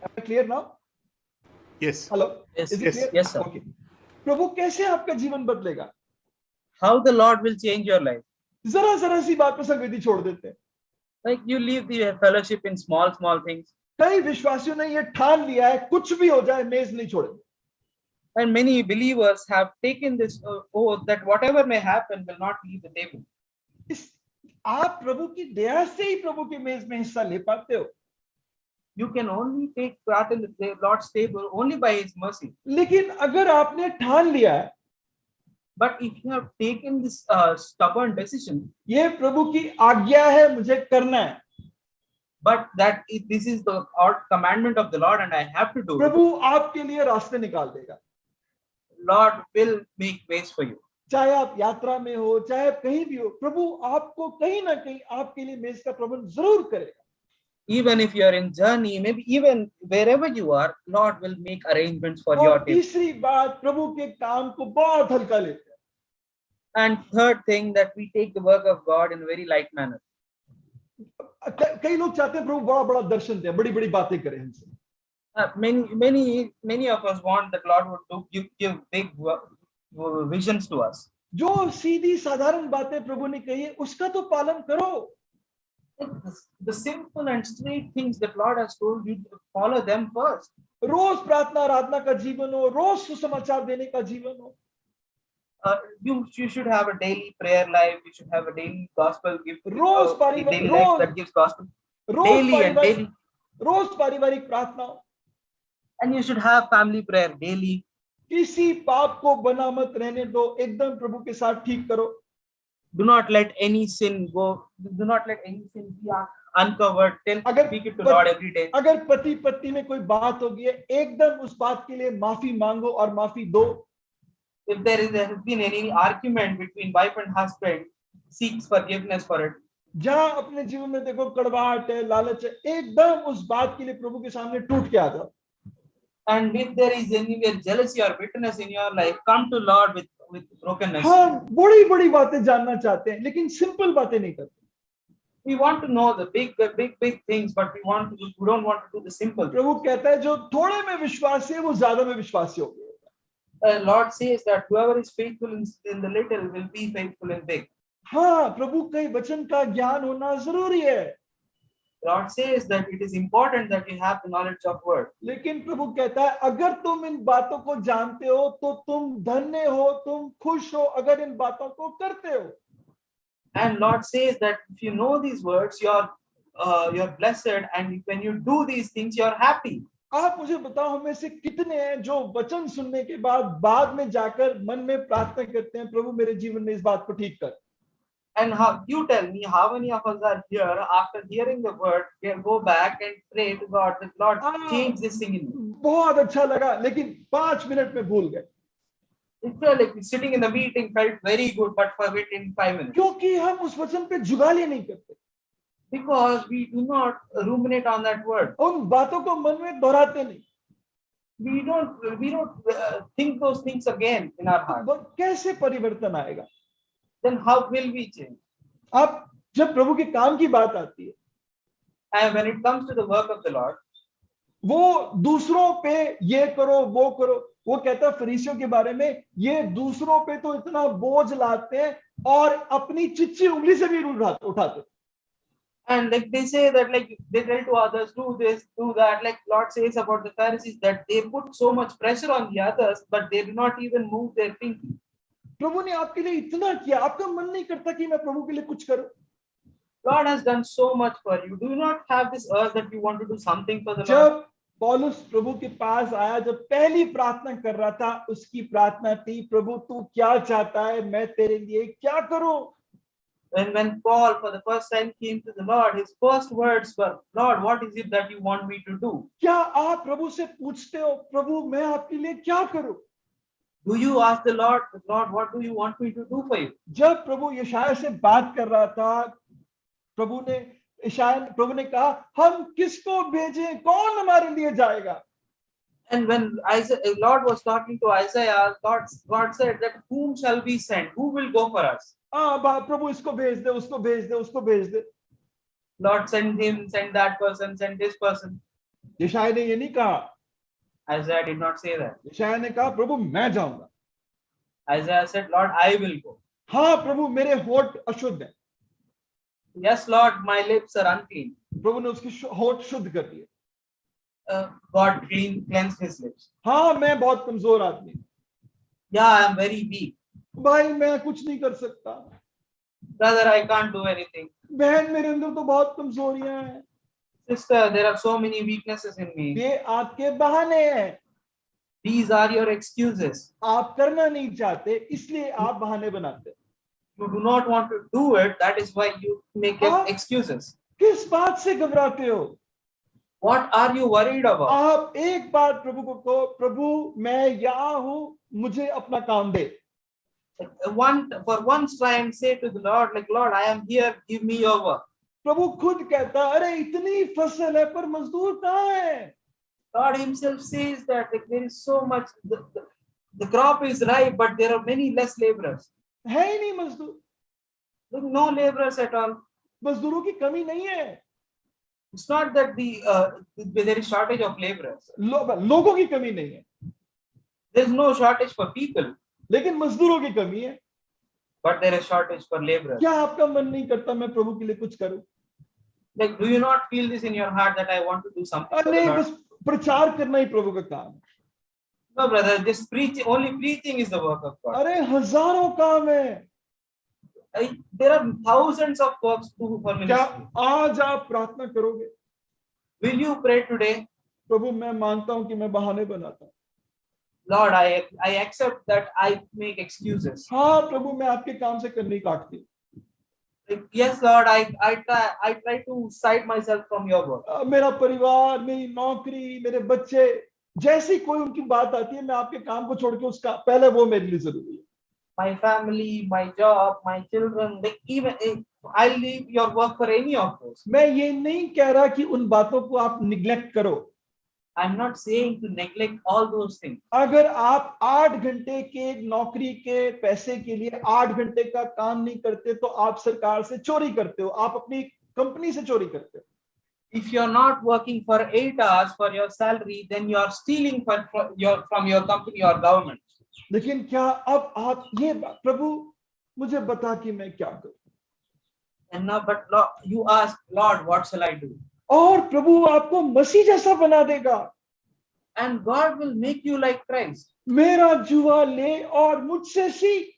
Am I clear now? Yes. Hello. Yes. Is it clear? Yes, sir. Okay. प्रभु कैसे आपका जीवन बदलेगा? How the Lord will change your life? जरा सी बात पे संगति छोड़ देते हैं। Like you leave the fellowship in small things. कई विश्वासियों ने ये ठान लिया है, कुछ भी हो जाए मेज नहीं छोड़ेंगे। And many believers have taken this oath that whatever may happen will not leave the table. आप प्रभु की दया से ही प्रभु की मेज में हिस्सा ले पाते हो। You can only take part in the Lord's table only by His mercy. लेकिन अगर आपने ठान लिया है, but if you have taken this stubborn decision, ये प्रभु की आज्ञा है, मुझे करना है, but that this is the commandment of the Lord and I have to do it, प्रभु आपके लिए रास्ते निकाल देगा। Lord will make ways for you. चाहे आप यात्रा में हो, चाहे आप कहीं भी हो, प्रभु आपको कहीं ना कहीं आपके लिए मेज का प्रबंध जरूर करेगा। Even if you are in journey, maybe even wherever you are, Lord will make arrangements for your table. तीसरी बात, प्रभु के काम को बहुत हल्का लेते हैं। And third thing, that we take the work of God in a very light manner. कई लोग चाहते हैं प्रभु बड़ा दर्शन दे, बड़ी बातें करें हमसे। Many of us want that Lord would give big visions to us. जो सीधी साधारण बातें प्रभु ने कही है, उसका तो पालन करो। The simple and straight things that Lord has told you, follow them first. रोज प्रार्थना आराधना का जीवन हो, रोज सुसमाचार देने का जीवन हो। You should have a daily prayer life. You should have a daily gospel gift. Rose daily life that gives gospel. रोज पारिवारिक प्रार्थना हो। And you should have family prayer daily. किसी पाप को बना मत रहने दो, एकदम प्रभु के साथ ठीक करो। Do not let any sin go. Do not let any sin be uncovered. Speak it to Lord every day. अगर पति पत्नी में कोई बात होगी है, एकदम उस बात के लिए माफी मांगो और माफी दो. If there has been any argument between wife and husband, seek forgiveness for it. जहां अपने जीवन में देखो कड़वाहट है, लालच है, एकदम उस बात के लिए प्रभु के सामने टूट के आ जाओ. And if there is anywhere jealousy or bitterness in your life, come to Lord with brokenness. हाँ, बड़ी बड़ी बातें जानना चाहते हैं, लेकिन सिंपल बातें नहीं करते. We want to know the big things, but we don't want to do the simple. प्रभु कहता है जो थोड़े में विश्वासी है वो ज्यादा में विश्वासी हो गया. Lord says that whoever is faithful in the little will be faithful in big. हाँ, प्रभु के वचन का ज्ञान होना जरूरी है. Lord says that it is important that you have the knowledge of word. लेकिन प्रभु कहता है अगर तुम इन बातों को जानते हो तो तुम धन्य हो, तुम खुश हो अगर इन बातों को करते हो. And Lord says that if you know these words, you're blessed, and when you do these things, you're happy. आप मुझे बताओ हम में से कितने हैं जो वचन सुनने के बाद में जाकर मन में प्रार्थना करते हैं, प्रभु मेरे जीवन में इस बात को ठीक कर. And you tell me how many of us are here after hearing the word, go back and pray to God that Lord change this thing in me. बहुत अच्छा लगा, लेकिन 5 मिनट में भूल गए. It felt like sitting in the meeting felt very good, but forget in 5 minutes. क्योंकि हम उस वचन पे जुगाली नहीं करते. Because we do not ruminate on that word. उन बातों को मन में दोहराते नहीं. We don't think those things again in our heart. कैसे परिवर्तन आएगा? Then how will we change? आप जब प्रभु के काम की बात आती है, And when it comes to the work of the Lord, वो दूसरों पे ये करो वो करो. वो कहता है फरीसियों के बारे में, ये दूसरों पे तो इतना बोझ लाते हैं और अपनी चिच्ची उंगली से भी उठाते. And like they say that like they tell to others, do this, do that. Like Lord says about the Pharisees that they put so much pressure on the others, but they do not even move their finger. प्रभु ने आपके लिए इतना किया, आपका मन नहीं करता कि मैं प्रभु के लिए कुछ करूं? God has done so much for you. Do you not have this urge that you want to do something for the Lord? जब पौलुस प्रभु के पास आया, जब पहली प्रार्थना कर रहा था, उसकी प्रार्थना थी, प्रभु तू क्या चाहता है, मैं तेरे लिए क्या करूं? And when Paul for the first time came to the Lord, his first words were, Lord, what is it that you want me to do? क्या आप प्रभु से पूछते हो, प्रभु मैं आपके लिए क्या करूं? Do you ask the Lord, what do you want me to do for you? जब प्रभु यशायाह से बात कर रहा था, प्रभु ने कहा हम किसको भेजें, कौन हमारे लिए जाएगा? And when Lord was talking to Isaiah, God said that whom shall we send? Who will go for us? प्रभु इसको भेज दे, उसको भेज दे, उसको भेज दे. Lord send him, send that person, send this person. यशायाह ने ये नहीं कहा. Isaiah did not say that. यशायाह ने कहा प्रभु मैं जाऊंगा. Isaiah said, Lord, I will go. हाँ प्रभु मेरे होठ अशुद्ध हैं. Yes, Lord, my lips are unclean. प्रभु ने उसकी होठ शुद्ध कर दिए. God cleansed his lips. हाँ मैं बहुत कमजोर आदमी. Yeah, I am very weak. भाई मैं कुछ नहीं कर सकता. Brother, I can't do anything. बहन मेरे अंदर तो बहुत कमजोरियां हैं. Sister, there are so many weaknesses in me. ये आपके बहाने हैं. These are your excuses. आप करना नहीं चाहते, इसलिए आप बहाने बनाते. You do not want to do it. That is why you make excuses. किस बात से घबराते हो? What are you worried about? आप एक बार प्रभु को कहो, प्रभु मैं यहाँ हूँ, मुझे अपना काम दे. For once try and say to the Lord, like, Lord, I am here, give me your work. प्रभु खुद कहता, अरे इतनी फसल है पर मजदूर कहाँ है? God himself says that like, there is so much, the crop is ripe, but there are many less laborers. है ही नहीं मजदूर. No laborers at all. मजदूरों की कमी नहीं है. It's not that there is shortage of laborers. लोगों की कमी नहीं है. There is no shortage for people. लेकिन मजदूरों की कमी है. But there is shortage for laborers. क्या आपका मन नहीं करता मैं प्रभु के लिए कुछ करूं? Like, do you not feel this in your heart that I want to do something for the नहीं, Lord? बस प्रचार करना ही प्रभु का काम है. No, brother, just only preaching is the work of God. अरे हजारों काम है. There are thousands of works to for ministry. क्या आज आप प्रार्थना करोगे? Will you pray today? प्रभु मैं मानता हूं कि मैं बहाने बनाता हूं. Lord, I accept that I make excuses. हाँ प्रभु मैं आपके काम से करनी काटती हूँ. Yes, Lord, I try to side myself from your word. मेरा परिवार, मेरी नौकरी, मेरे बच्चे, जैसी कोई उनकी बात आती है, मैं आपके काम को छोड़ के उसका पहले वो मेरे लिए जरूरी है. My family, my job, my children, like even I'll leave your work for any of those. मैं ये नहीं कह रहा कि उन बातों को आप निग्लेक्ट करो. I'm not saying to neglect all those things. अगर आप 8 घंटे के नौकरी के पैसे के लिए 8 घंटे का काम नहीं करते तो आप सरकार से चोरी करते हो, आप अपनी कंपनी से चोरी करते हो. If you're not working for 8 hours for your salary, then you're stealing from your company or government. लेकिन क्या अब आप ये प्रभु मुझे बता कि मैं क्या करूं. And now, but Lord, you ask, Lord, what shall I do? और प्रभु आपको मसीह जैसा बना देगा. And God will make you like Christ. मेरा जुआ ले और मुझसे सीख.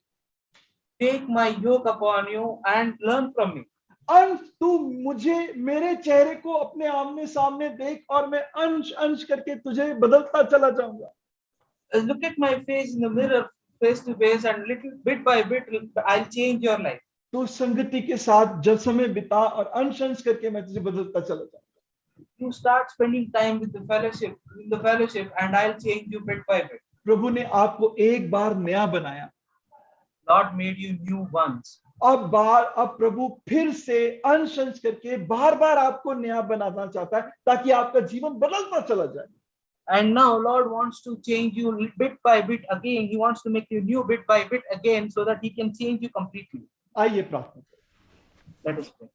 Take my yoke upon you and learn from me. अंश तू मुझे मेरे चेहरे को अपने आमने सामने देख और मैं अंश अंश करके तुझे बदलता चला जाऊंगा. Look at my face in the mirror, face to face, and little bit by bit, I'll change your life. तू संगति के साथ जब समय बिता और अंश अंश करके मैं तुझे बदलता चला जाऊंगा. You start spending time with the fellowship, and I'll change you bit by bit. प्रभु ने आपको एक बार नया बनाया. Lord made you new once. अब प्रभु फिर से अंश अंश करके बार बार आपको नया बनाना चाहता है ताकि आपका जीवन बदलता चला जाए. And now Lord wants to change you bit by bit again. He wants to make you new bit by bit again so that he can change you completely. आइए प्रार्थना. Let us pray.